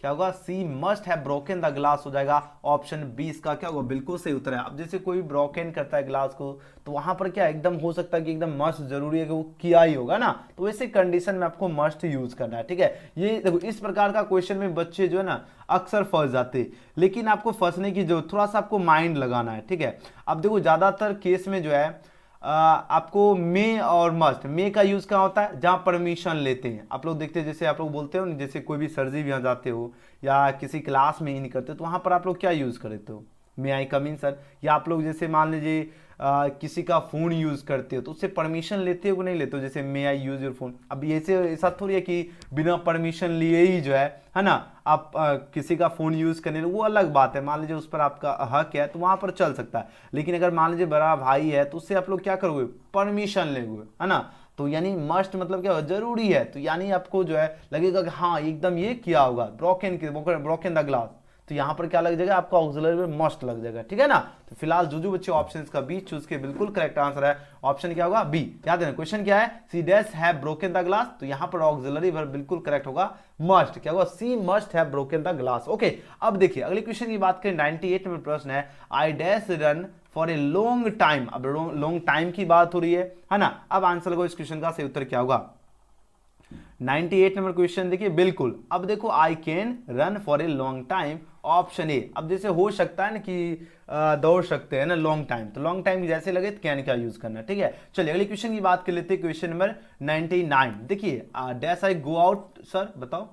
क्या होगा, she must have broken the glass हो जाएगा, ऑप्शन बी इसका क्या होगा, बिल्कुल सही उत्तर है। अब जैसे कोई ब्रोकन करता है ग्लास को, तो वहां पर क्या एकदम हो सकता है कि एकदम मस्ट जरूरी है कि वो किया ही होगा ना, तो वैसे कंडीशन में आपको मस्ट यूज करना है, ठीक है। ये देखो इस प्रकार का क्वेश्चन में बच्चे जो है ना अक्सर फंस जाते हैं, लेकिन आपको फंसने की जरूरत, थोड़ा सा आपको माइंड लगाना है, ठीक है। अब देखो ज्यादातर केस में जो है आपको मे और मस्ट, मे का यूज क्या होता है, जहां परमिशन लेते हैं। आप लोग देखते हैं जैसे आप लोग बोलते हो जैसे कोई भी सर्जी भी जाते हो या किसी क्लास में ही नहीं करते, तो वहां पर आप लोग क्या यूज करते हो, मे आई कम इन सर। या आप लोग जैसे मान लीजिए किसी का फोन यूज करते हो तो उससे परमिशन लेते हो कि नहीं लेते हो, जैसे मे आई यूज योर फोन। अब ऐसा थोड़ी है कि बिना परमिशन लिए ही जो है ना आप किसी का फोन यूज करने, वो अलग बात है, मान लीजिए उस पर आपका हक है तो वहां पर चल सकता है। लेकिन अगर मान लीजिए बड़ा भाई है तो उससे आप लोग क्या करोगे, परमिशन लेंगे, है ना। तो यानी मस्ट मतलब क्या जरूरी है, तो यानी आपको जो है लगेगा कि हाँ एकदम ये किया होगा, ब्रोकन द ग्लास, तो यहाँ पर क्या लग जाएगा आपका ऑक्सिलरी वर्ब मस्ट लग जाएगा, ठीक है ना। तो फिलहाल जो बच्चे ऑप्शन का बी चूज के बिल्कुल करेक्ट आंसर है, ऑप्शन क्या होगा बी। याद है क्वेश्चन क्या है, she dash have broken the glass, तो यहाँ पर ऑक्सिलरी वर्ब बिल्कुल करेक्ट होगा मस्ट, क्या होगा she must have broken the glass. Okay, अब देखिए अगले क्वेश्चन की बात करें, 98 नंबर प्रश्न है, I dash run for a long time. अब लॉन्ग टाइम की बात हो रही है ना। अब आंसर लगो इस क्वेश्चन का सही उत्तर क्या होगा। 98 नंबर क्वेश्चन देखिए बिल्कुल। अब देखो I can run for a long time, option A. अब जैसे हो सकता है ना कि दौड़ सकते हैं ना लॉन्ग टाइम, तो लॉन्ग टाइम जैसे लगे तो कैन क्या यूज करना, ठीक है। चलिए अगले क्वेश्चन की बात कर लेते हैं, क्वेश्चन नंबर 99। देखिए dash I go out, sir बताओ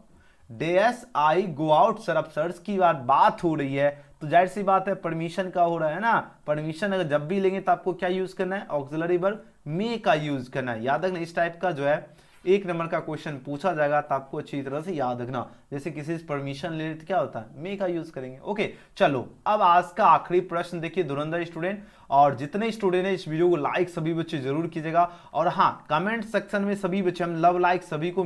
dash I go out sir. अब सर्च की बात हो रही है तो जाहिर सी बात है परमिशन का हो रहा है ना। परमिशन अगर जब भी लेंगे तो आपको क्या यूज करना है, ऑक्सिलरी वर्ब मे का यूज करना है। याद रखना इस टाइप का जो है 1 नंबर का क्वेश्चन पूछा जाएगा तो आपको अच्छी तरह से याद रखना। जैसे किसी से परमिशन ले तो क्या होता है, मे का यूज करेंगे। ओके चलो अब आज का आखिरी प्रश्न देखिए धुरंधर स्टूडेंट, और जितने स्टूडेंट है इस वीडियो को लाइक सभी बच्चे जरूर कीजिएगा, और हाँ कमेंट सेक्शन में सभी बच्चे हम लव लाइक सभी को